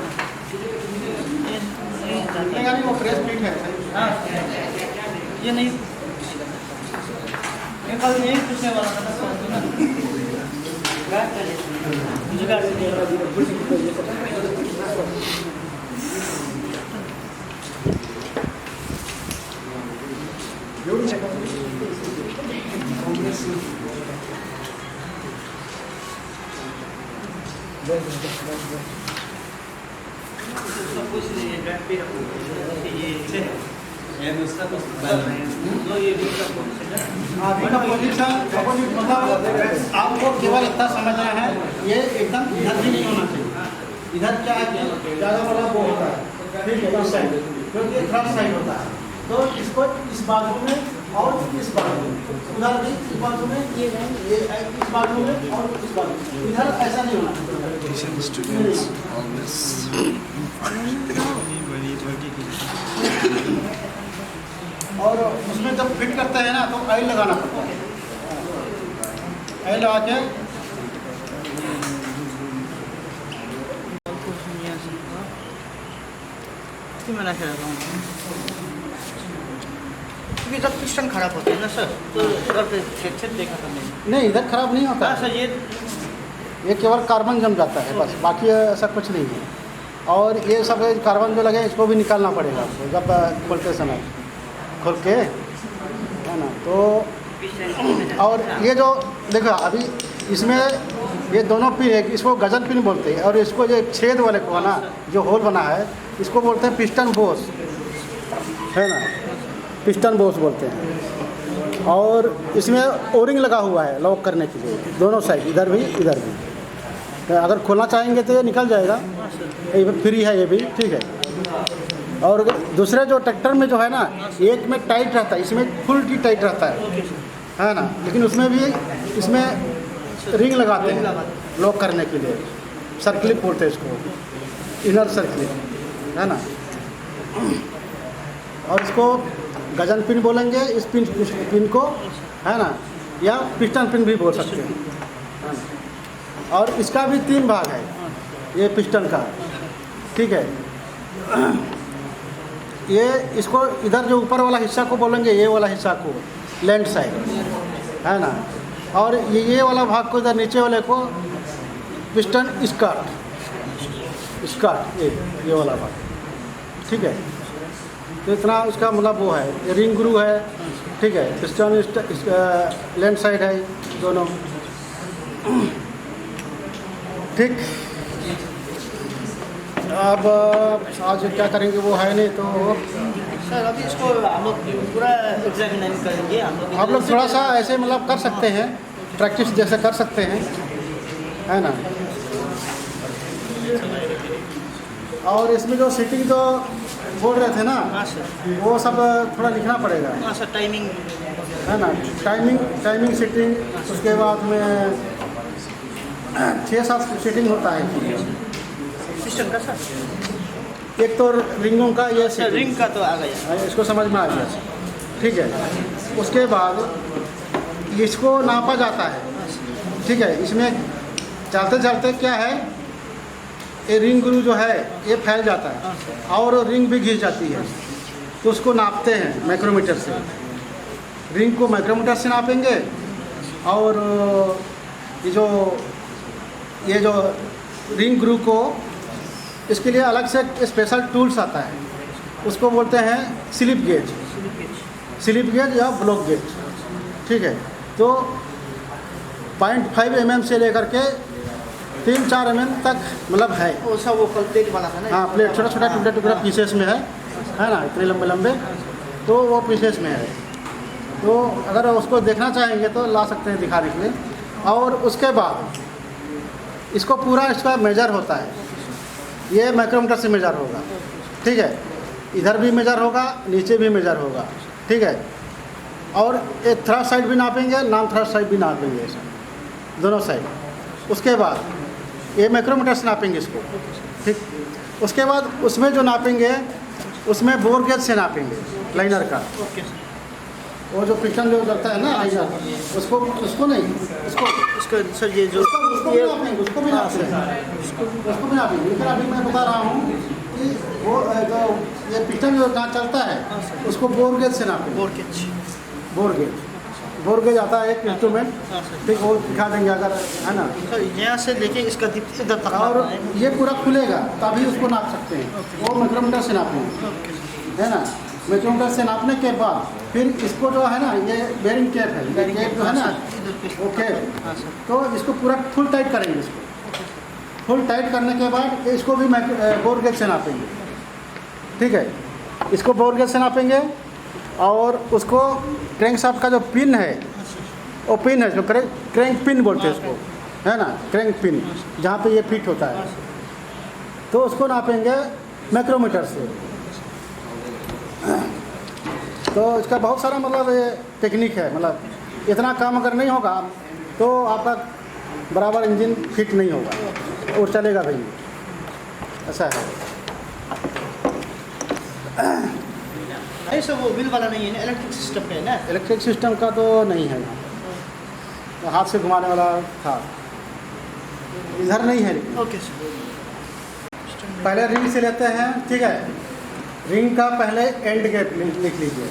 नहीं यानी वो प्रेस फिट है। हाँ, ये नहीं, ये कल यही पूछने वाला था ना, जुगाड़ से पोजीशन अपोजिट, मतलब आपको केवल इतना समझना है, ये एकदम इधर भी नहीं होना चाहिए। इधर क्या है, ज़्यादा वाला वो होता है, ठीक है, इस साइड, क्योंकि थर्ड साइड होता है। तो इसको इस बाजू में और इस बाजू में, उधर भी इस बाजू में, ये इस बाजू में और इस बाजू में, इधर ऐसा नहीं होना चाहिए। और उसमें जब फिट करते हैं ना तो ऑयल लगाना पड़ता है। ऑयल लगा के क्योंकि जब पिस्टन खराब होता है ना सर, तो इधर पे छेद देखा था मैंने। नहीं, इधर खराब नहीं होता हाँ है, सर, ये केवल कार्बन जम जाता है बस, बाकी ऐसा कुछ नहीं है। और ये सब कार्बन जो लगे इसको भी निकालना पड़ेगा आपको जब खोलते समय, खोल के, है ना। तो और ये जो देखो अभी इसमें ये दोनों पिन है, इसको गजन पिन बोलते हैं, और इसको जो छेद वाले को है ना, जो होल बना है, इसको बोलते हैं पिस्टन बोस, है ना, पिस्टन बोस बोलते हैं। और इसमें ओरिंग लगा हुआ है लॉक करने के लिए, दोनों साइड, इधर भी इधर भी। तो अगर खोलना चाहेंगे तो ये निकल जाएगा, ये फ्री है ये भी, ठीक है। और दूसरे जो ट्रैक्टर में जो है ना, एक में टाइट रहता है, इसमें फुल की टाइट रहता है ना, लेकिन उसमें भी इसमें रिंग लगाते हैं लॉक करने के लिए, सर्कलिप बोलते हैं इसको, इनर सर्कलिप, है ना। और इसको गजन पिन बोलेंगे, इस पिन को, है ना, या पिस्टन पिन भी बोल सकते हैं, है ना। और इसका भी 3 भाग है, ये पिस्टन का, ठीक है। ये इसको इधर जो ऊपर वाला हिस्सा को बोलेंगे, ये वाला हिस्सा को लैंड साइड, है ना। और ये वाला भाग को, इधर नीचे वाले को पिस्टन स्कर्ट, ये वाला भाग, ठीक है। तो इतना उसका मतलब वो है, ये रिंग ग्रू है, ठीक है, पिस्टन लैंड साइड है दोनों, ठीक। अब आज क्या करेंगे वो है नहीं, तो सर अभी इसको हम लोग पूरा एग्जामिन करेंगे। आप लोग थोड़ा सा ऐसे मतलब कर सकते हैं, प्रैक्टिस जैसे कर सकते हैं, है ना। और इसमें जो सीटिंग जो बोल रहे थे ना, हाँ सर, वो सब थोड़ा लिखना पड़ेगा, हाँ सर, टाइमिंग, है ना। टाइमिंग सीटिंग, उसके बाद में 6-7 सीटिंग होता है सिस्टम का सर। एक तो रिंगों का, ये सर रिंग का तो आ गया, इसको समझ में आ गया, ठीक है। उसके बाद इसको नापा जाता है, ठीक है। इसमें चलते चलते क्या है, ये रिंग ग्रू जो है ये फैल जाता है और रिंग भी घिस जाती है, तो उसको नापते हैं माइक्रोमीटर से। रिंग को माइक्रोमीटर से नापेंगे, और ये जो रिंग ग्रू को, इसके लिए अलग से स्पेशल टूल्स आता है, उसको बोलते हैं स्लिप गेज या ब्लॉक गेज, ठीक है, तो 0.5 mm से लेकर के 3-4 mm तक मतलब है। वैसा वो कल प्लेट बना था ना। हाँ, प्लेट छोटा छोटा टुकड़ा टुकड़ा पीसेस में है ना, इतने लंबे लंबे, तो वो पीसेस में है। तो अगर उसको देखना चाहेंगे तो ला सकते हैं दिखाने के लिए। और उसके बाद इसको पूरा इसका मेजर होता है, ये माइक्रोमीटर से मेजर होगा, ठीक है, इधर भी मेजर होगा, नीचे भी मेजर होगा, ठीक है। और एक थ्रस्ट साइड भी नापेंगे, नॉन थ्रस्ट साइड भी नापेंगे, ऐसा दोनों साइड। उसके बाद ये माइक्रोमीटर से नापेंगे इसको, ठीक। उसके बाद उसमें जो नापेंगे उसमें बोर गेज से नापेंगे लाइनर का। वो जो पिस्टन जो लगता है ना लाइनर, उसको नहीं, इसका सर ये जो उसको भी नापेंगे, उसको भी नापेंगे। लेकिन अभी मैं बता रहा हूँ कि वो जो ये पिस्टन जो जहाँ चलता है उसको बोर गेज से नापेंगे। बोर गेज आता है एक इंस्ट्रूमेंट, ठीक, वो दिखा देंगे अगर, है ना। यहाँ से लेके इसका इधर तक और ये पूरा खुलेगा तभी उसको नाप सकते हैं, वो माइक्रोमीटर से नापेंगे, है ना। माइक्रोमीटर से नापने के बाद फिर इसको जो है ना, ये बेरिंग कैप है, ये कैप जो है ना, वो कैप, तो इसको पूरा फुल टाइट करेंगे। इसको फुल टाइट करने के बाद इसको भी बोर गेज से नापेंगे, ठीक है। इसको बोर गेज से नापेंगे और उसको क्रैंक शाफ्ट का जो पिन है, वो पिन है, जो क्रैंक पिन बोलते हैं उसको, है ना, क्रैंक पिन, जहाँ पे ये फिट होता है, तो उसको नापेंगे माइक्रोमीटर से। तो इसका बहुत सारा मतलब ये टेक्निक है, मतलब इतना काम अगर नहीं होगा तो आपका बराबर इंजन फिट नहीं होगा और चलेगा भी, ऐसा है। नहीं सर, वो व्हील वाला नहीं है ना, इलेक्ट्रिक सिस्टम पे है ना। इलेक्ट्रिक सिस्टम का तो नहीं है, तो हाथ से घुमाने वाला था, इधर नहीं है। Okay sir. पहले रिंग से लेते हैं, ठीक है। रिंग का पहले एंड गैप लिख लीजिए,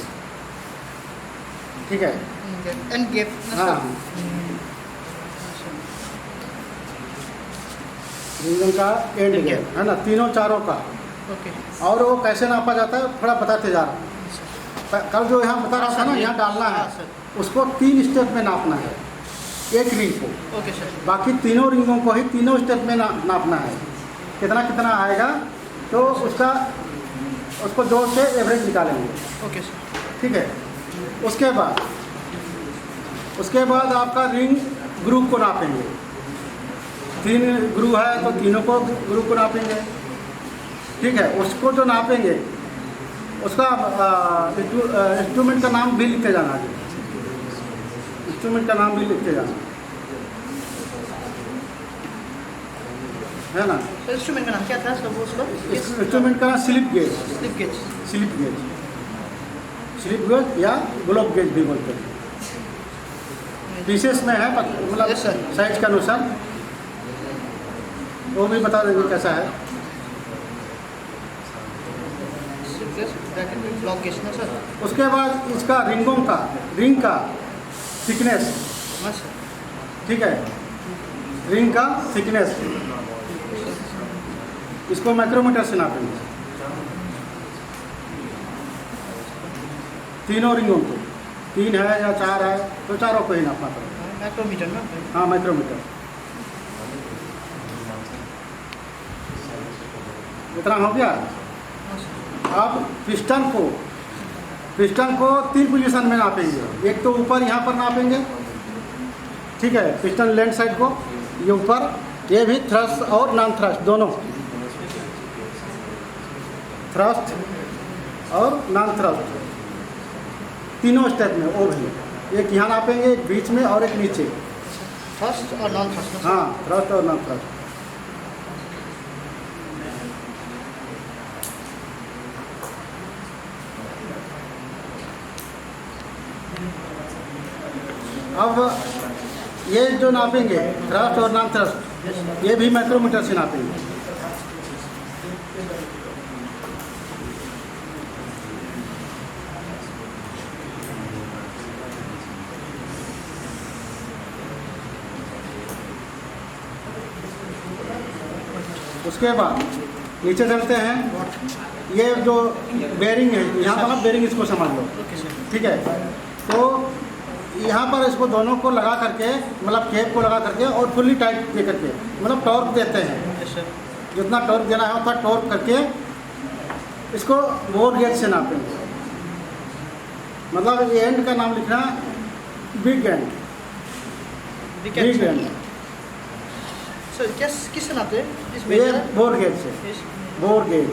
ठीक है। एंड गैप, हाँ, रिंग का एंड गैप है ना, तीनों चारों का। ओके। और वो कैसे नापा जाता है थोड़ा बताते जा रहा हूँ। कल जो यहाँ बता रहा था ना, यहाँ डालना है, उसको 3 स्टेप में नापना है एक रिंग को। Okay sir. बाकी तीनों रिंगों को ही तीनों स्टेप में नापना है, कितना कितना आएगा, तो उसको जोड़ के एवरेज निकालेंगे। Okay sir. ठीक है। उसके बाद आपका रिंग ग्रू को नापेंगे। 3 ग्रू है तो तीनों को ग्रू को नापेंगे, ठीक है। उसको जो नापेंगे उसका इंस्ट्रूमेंट का नाम भी लिखते जाना है, इंस्ट्रूमेंट का नाम भी लिखते जाना है ना। इंस्ट्रूमेंट का नाम क्या था सब उसका? इंस्ट्रूमेंट का नाम slip gauge, slip gauge, slip gauge, slip gauge या ग्लोब गेज भी बोलते हैं। पीसेस में है, मतलब साइज के अनुसार, वो भी बता देंगे कैसा है। ब्लॉक गेज ना सर। उसके बाद इसका रिंग का थिकनेस, ठीक है, रिंग का थिकनेस, इसको माइक्रोमीटर से नापेंगे। तीनों रिंगों को, 3 है या 4 है तो चारों को ही नापना पड़ेगा। माइक्रोमीटर ना? हाँ, माइक्रोमीटर। इतना हो गया। आप पिस्टन को 3 पोजीशन में नापेंगे। एक तो ऊपर यहाँ पर नापेंगे, ठीक है, पिस्टन लैंड साइड को, ये ऊपर, ये भी थ्रस्ट और नॉन थ्रस्ट दोनों, थ्रस्ट और नॉन थ्रस्ट तीनों स्टेप में। वो भी एक यहाँ नापेंगे, एक बीच में और एक नीचे। थ्रस्ट और नॉन थ्रस्ट? हाँ, थ्रस्ट और नॉन थ्रस्ट। अब ये जो नापेंगे थ्रस्ट और नॉन थ्रस्ट, ये भी माइक्रोमीटर से नापेंगे। उसके बाद नीचे चलते हैं। ये जो बेरिंग है, यहाँ वाला बेरिंग इसको समझ लो, ठीक है। तो यहाँ पर इसको दोनों को लगा करके, मतलब केप को लगा करके और फुल्ली टाइट दे करके, मतलब टॉर्क देते हैं। Yes sir. जितना टॉर्क देना है उतना टॉर्क करके इसको बोर गेज से नापेंगे। मतलब ये एंड का नाम लिखना big and, big and. Sir किससे नापते हैं? इस ये मेजर बोर गेज से, इस बोर गेज।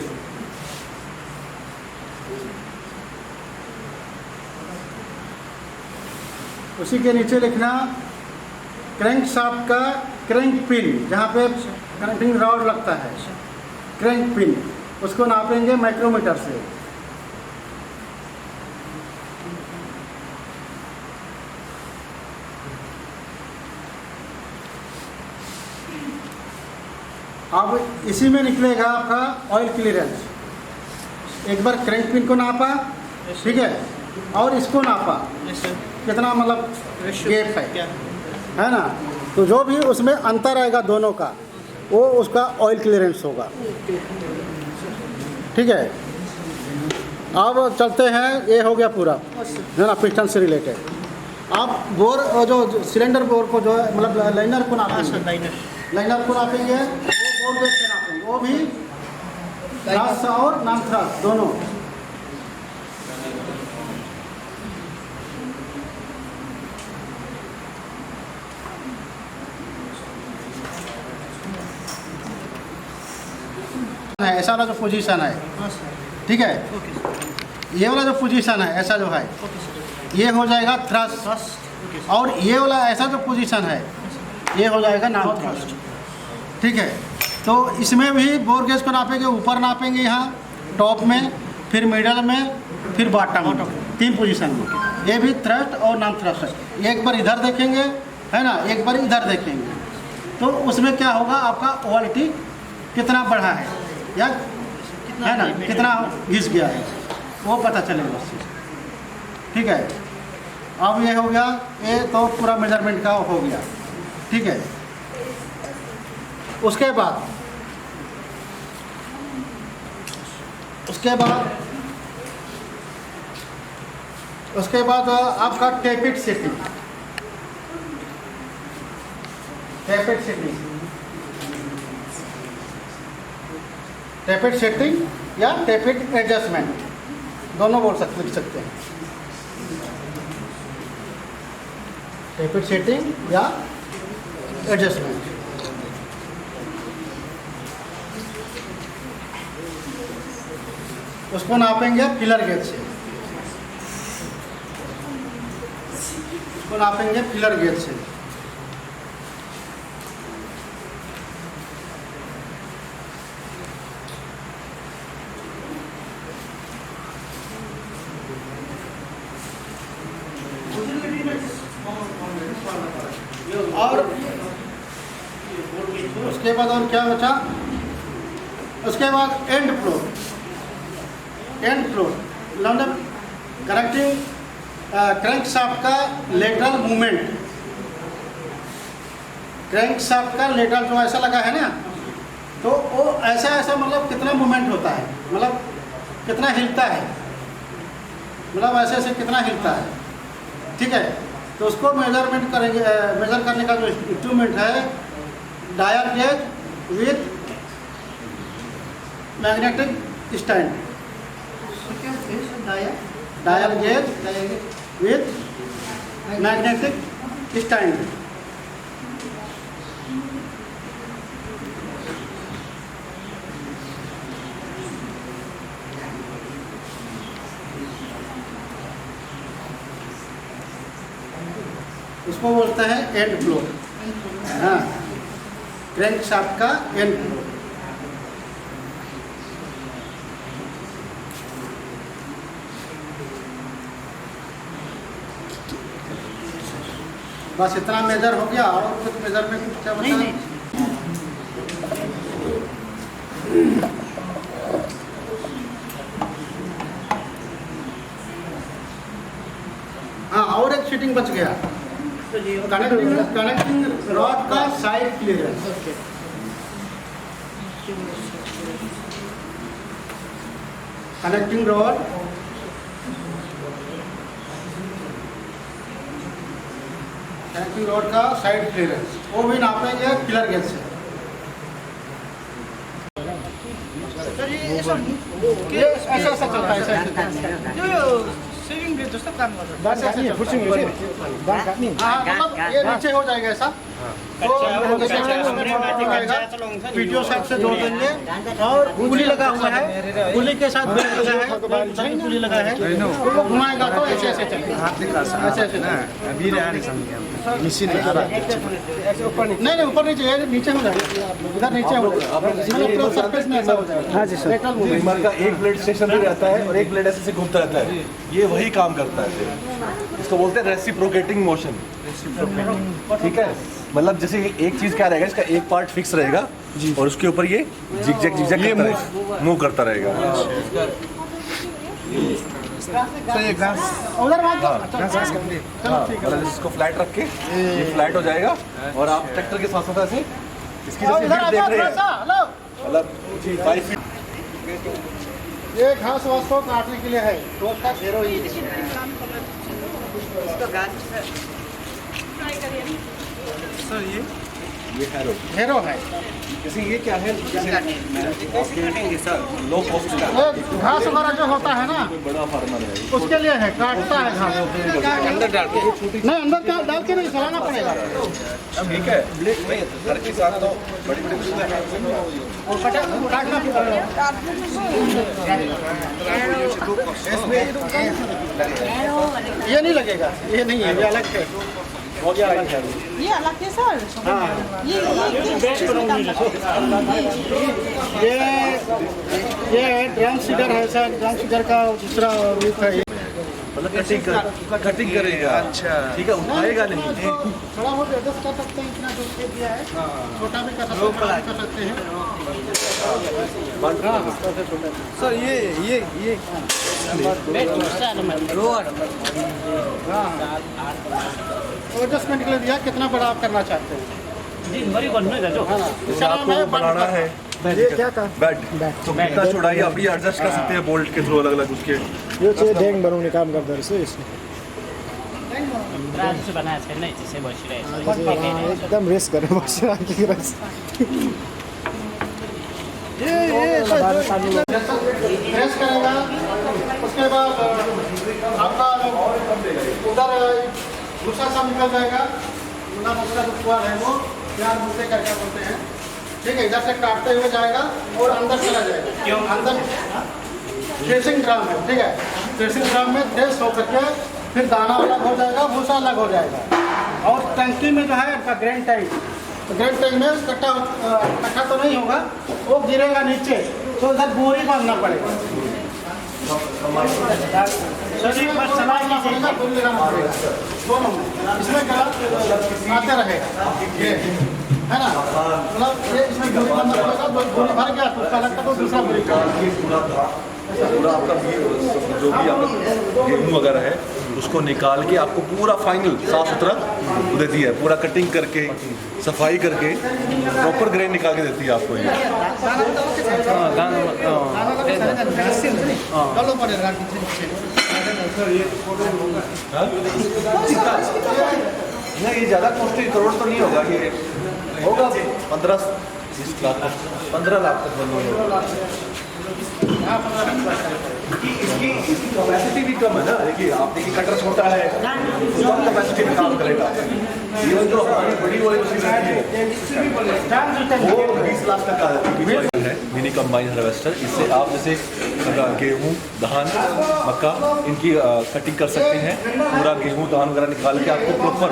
उसी के नीचे लिखना क्रैंक शाफ्ट का क्रैंक पिन, जहाँ पे क्रैंकिंग रॉड लगता है, क्रैंक पिन, उसको नापेंगे माइक्रोमीटर से। अब इसी में निकलेगा आपका ऑयल क्लियरेंस। एक बार क्रैंक पिन को नापा, ठीक है, और इसको नापा, यस सर। कितना मतलब रेशियो गैप है, क्या? है ना। तो जो भी उसमें अंतर आएगा दोनों का, वो उसका ऑयल क्लियरेंस होगा, ठीक है। अब चलते हैं, ये हो गया पूरा, है ना, पिस्टन से रिलेटेड। अब बोर, जो सिलेंडर बोर को जो है, मतलब लाइनर को हाँ सर, नापेंगे, लाइनर। लाइनर को नापेंगे, वो बोर गेज से नापेंगे, वो भी थ्रस्ट और नॉन थ्रस्ट दोनों। है ऐसा वाला जो पोजीशन है, हाँ सर। ठीक है। Okay sir. ये वाला जो पोजीशन है, ऐसा जो है, ओके सर। ये हो जाएगा थ्रस्ट, फर्स्ट। Okay sir. और ये वाला ऐसा जो पोजीशन है, ये हो जाएगा नॉन नॉन थ्रस्ट, थ्रस्ट। ठीक है। तो इसमें भी बोर गेज को नापेंगे, ऊपर नापेंगे यहाँ टॉप में, फिर मिडल में, फिर बॉटम में, 3 पोजीशन में। ये भी थ्रस्ट और नॉन थ्रस्ट है। एक बार इधर देखेंगे, है ना, एक बार इधर देखेंगे, तो उसमें क्या होगा, आपका क्वालिटी कितना बढ़ा है या है ना, कितना घिस गया है, वो पता चलेगा उससे, ठीक है। अब ये हो गया, ये तो पूरा मेजरमेंट का हो गया, ठीक है। उसके बाद आपका टेपिट सेटिंग, टेपिट सेटिंग या टेपिट एडजस्टमेंट, दोनों लिख सकते हैं। टेपिट सेटिंग या एडजस्टमेंट। उसको नापेंगे फिलर गेज से, उसको नापेंगे फिलर गेज से। और उसके बाद और क्या बचा, उसके बाद एंड फ्लोर, मतलब करेक्टिंग क्रैंक शाफ्ट का लेटरल मूवमेंट। क्रैंक शाफ्ट का लेटरल जो ऐसा लगा है ना, तो वो ऐसा मतलब कितना मूवमेंट होता है, मतलब कितना हिलता है, मतलब ऐसे कितना हिलता है, ठीक है। तो उसको मेजरमेंट करेंगे, मेजर करने का जो इंस्ट्रूमेंट है, dial gauge with magnetic stand, dial gauge with magnetic stand. उसको बोलते हैं एंड फ्लोर, हाँ, क्रैंक शाफ्ट का एंड फ्लोर। बस इतना मेजर हो गया, और कुछ मेजर में कुछ क्या बता? नहीं। हाँ, और एक फिटिंग बच गया, तो ये कनेक्टिंग रॉड का साइड क्लियरेंस। कनेक्टिंग रॉड टैंकी रोड का साइड क्लियरेंस वो भी नापेंगे पिलर गेज से। ये ऐसा ऐसा चलता है, ऐसा यो सेविंग ब्लेड जस्तो काम गर्छ। हाँ मतलब ये नीचे हो जाएगा ऐसा, तो पीटीओ साइड से जोड़ देंगे और पुली लगा हुआ है, पुली के साथ बेल्ट लगा है, पुली लगा है, वो घुमाएगा तो ऐसे ऐसे चलेगा, ऐसे ऐसे नहीं ऊपर नीचे, ये नीचे हो जाएगा, इधर नीचे हो जाएगा, सरफेस में ऐसा हो जाएगा। हाँ जी सर। ट्रिमर का एक ब्लेड स्टेशन पे रहता है और एक ब्लेड ऐसे से घूमता रहता है, ये वही काम करता है। इसको बोलते हैं रेसिप्रोकेटिंग मोशन। ठीक है, मतलब जैसे एक चीज क्या रहेगा, इसका एक पार्ट फिक्स रहेगा और उसके ऊपर ये जिग-जैग मूव करता रहेगा। मतलब इसको फ्लैट रख के ये फ्लैट हो जाएगा और आप ट्रैक्टर के साथ साथ ऐसे इसकी जैसे फिट देख रहे हैं, मतलब 5 फीट। ये घास वास को काटने के लिए है, रोड का घेरो ही सर ये घेरो है। जैसे ये क्या है, लो कॉस्ट ये घास वगैरह जो होता है ना, बड़ा फार्मर है, उसके लिए है, काटता है घास अंदर डाल के, नहीं अंदर डाल के नहीं चलाना पड़ेगा। ठीक है, नहीं घर के साथ तो बड़ी काटना ये नहीं लगेगा, ये नहीं है, ये अलग है, ये अलग है सर। ये ड्रम सीडर है सर, ड्रम सीडर का दूसरा रूप है। मतलब कटिंग करेगा। अच्छा, ठीक है, उठाएगा नहीं, थोड़ा बहुत एडजस्ट कर सकते हैं, इतना जो खेत दिया है, छोटा भी कर सकते हैं। सर ये एडजस्टमेंट के लिए दिया, कितना बड़ा आप करना चाहते हैं? आपको बनाना है ये क्या था? बेड, तो कितना चौड़ाई आप ये एडजस्ट कर सकते हैं बोल्ट के थ्रू अलग अलग उसके। यो चाहिँ ड्याङ बनाउने काम गर्दो रहेछ यसले, एकदम रेस गरेर बसिराखेको रहेछ। प्रेस करेगा, उसके बाद आपका उधर दूसरा सब निकल जाएगा, दूसरा जो कुआर है वो प्यार मुझसे करके बोलते हैं। ठीक है, इधर से काटते हुए जाएगा और अंदर चला जाएगा। क्यों अंदर? थ्रेसिंग ड्रम है, ठीक है, थ्रेसिंग ड्रम में थ्रेस हो करके फिर दाना अलग हो जाएगा, भूसा अलग हो जाएगा। और टंकी में जो है आपका ग्रेन टैंक, तो ग्रेन टैंक में कट्ठा तो नहीं होगा, वो गिरेगा नीचे, तो इधर बोरी बांधना पड़ेगा, चलाना पड़ेगा, बोरी लगाना पड़ेगा, दोनों में इसमें गलत आते रहेगा, ये है ना, मतलब ये इसमें बोरी बांधना पड़ेगा, बोरी भर गया तो उसका अलग तो दूसरा बोरी पूरा आपका जो भी आपका गेहूँ वगैरह है उसको निकाल के आपको पूरा फाइनल साफ सुथरा देती है, पूरा कटिंग करके सफाई करके प्रॉपर ग्रेन निकाल के देती है आपको ये। नहीं ये ज़्यादा कॉस्टली करोड़ तो नहीं होगा, ये होगा 15 लाख तक बन होगा। इसकी कैपेसिटी भी कम है ना, देखिए आप देखिए कटर छोटा है, कम कैपेसिटी में काम करेगा। ये जो हमारी बड़ी वाली मशीन है वो 20 लाख तक का है, मिनी कंबाइन हार्वेस्टर। इससे आप जैसे गेहूँ, धान, मक्का इनकी कटिंग कर सकते हैं, पूरा गेहूँ धान वगैरह निकाल के आपको प्रॉपर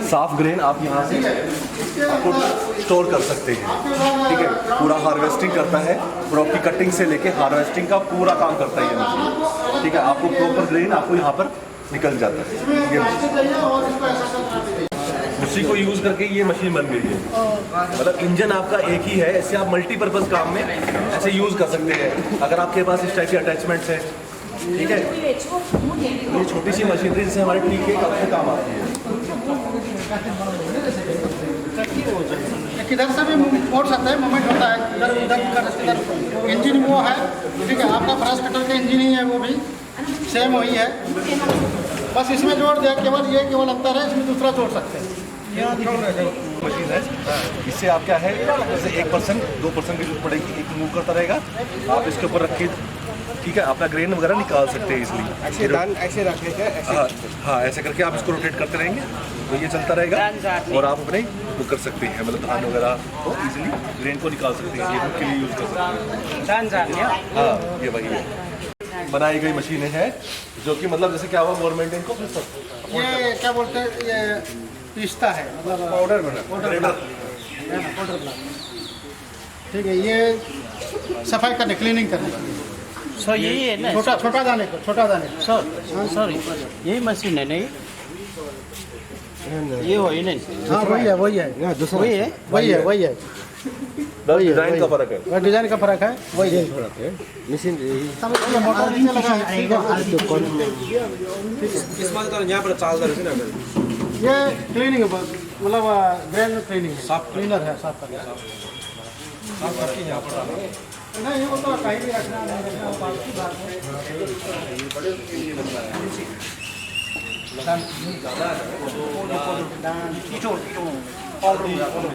साफ ग्रेन आप यहाँ से आपको स्टोर कर सकते हैं। ठीक है, पूरा हार्वेस्टिंग करता है, क्रॉप की कटिंग से लेके हार्वेस्टिंग का पूरा काम करता है ये मशीन। ठीक है, आपको प्रॉपर ग्रेन आपको यहाँ पर निकल जाता है। ये उसी को यूज़ करके ये मशीन बन गई है, मतलब इंजन आपका एक ही है, ऐसे आप मल्टीपर्पज़ काम में ऐसे यूज़ कर सकते हैं अगर आपके पास इस टाइप के अटैचमेंट्स हैं। ठीक है, ये छोटी सी मशीनरी जिससे हमारे टीके का काम आती है। किधर से भी मोड़ सकते हैं, मूवमेंट होता है, इधर इंजन वो है। ठीक है, आपका ब्रश कटर का इंजन ही है, वो भी सेम वही है, बस इसमें जोड़ दिया, केवल ये केवल अंतर है, इसमें दूसरा जोड़ सकते हैं। मशीन है, इससे आप क्या है जैसे 1% 2% की जरूरत पड़ेगी, एक मूव करता रहेगा, आप इसके ऊपर रखिए, ठीक है, अपना ग्रेन वगैरह निकाल सकते हैं इसलिए। ऐसे दान ऐसे रखेगा, ऐसे हाँ, ऐसे करके आप इसको रोटेट करते रहेंगे तो ये चलता रहेगा और आप अपने वो कर सकते हैं, मतलब धान वगैरह को इजीली ग्रेन को निकाल सकते हैं, गेहूं के लिए यूज़ कर सकते हैं। हाँ, ये वही है बनाई गई मशीनें हैं जो कि मतलब जैसे क्या हुआ गवर्नमेंट ने इनको ये क्या बोलते हैं, ये पिस्ता है, मतलब पाउडर बना पाउडर ब्लॉक, ठीक है। ये सफाई करने, क्लीनिंग करने के लिए। सर यही है ना छोटा छोटा दाने को, छोटा दाने को। सर सर यही मशीन है नहीं ये हो ही नहीं हाँ वही है, वही है, वही है वही है, वही है, डिजाइन का फर्क है। और डिजाइन का फर्क है, वही है। मशीन ये मोटर नीचे लगा है, ये क्लीनिंग मतलब ग्रेन क्लीनिंग है, क्लीनर है, साफ करना। नहीं वो तो कहीं भी रखना नहीं रखना, वो बात की बात है।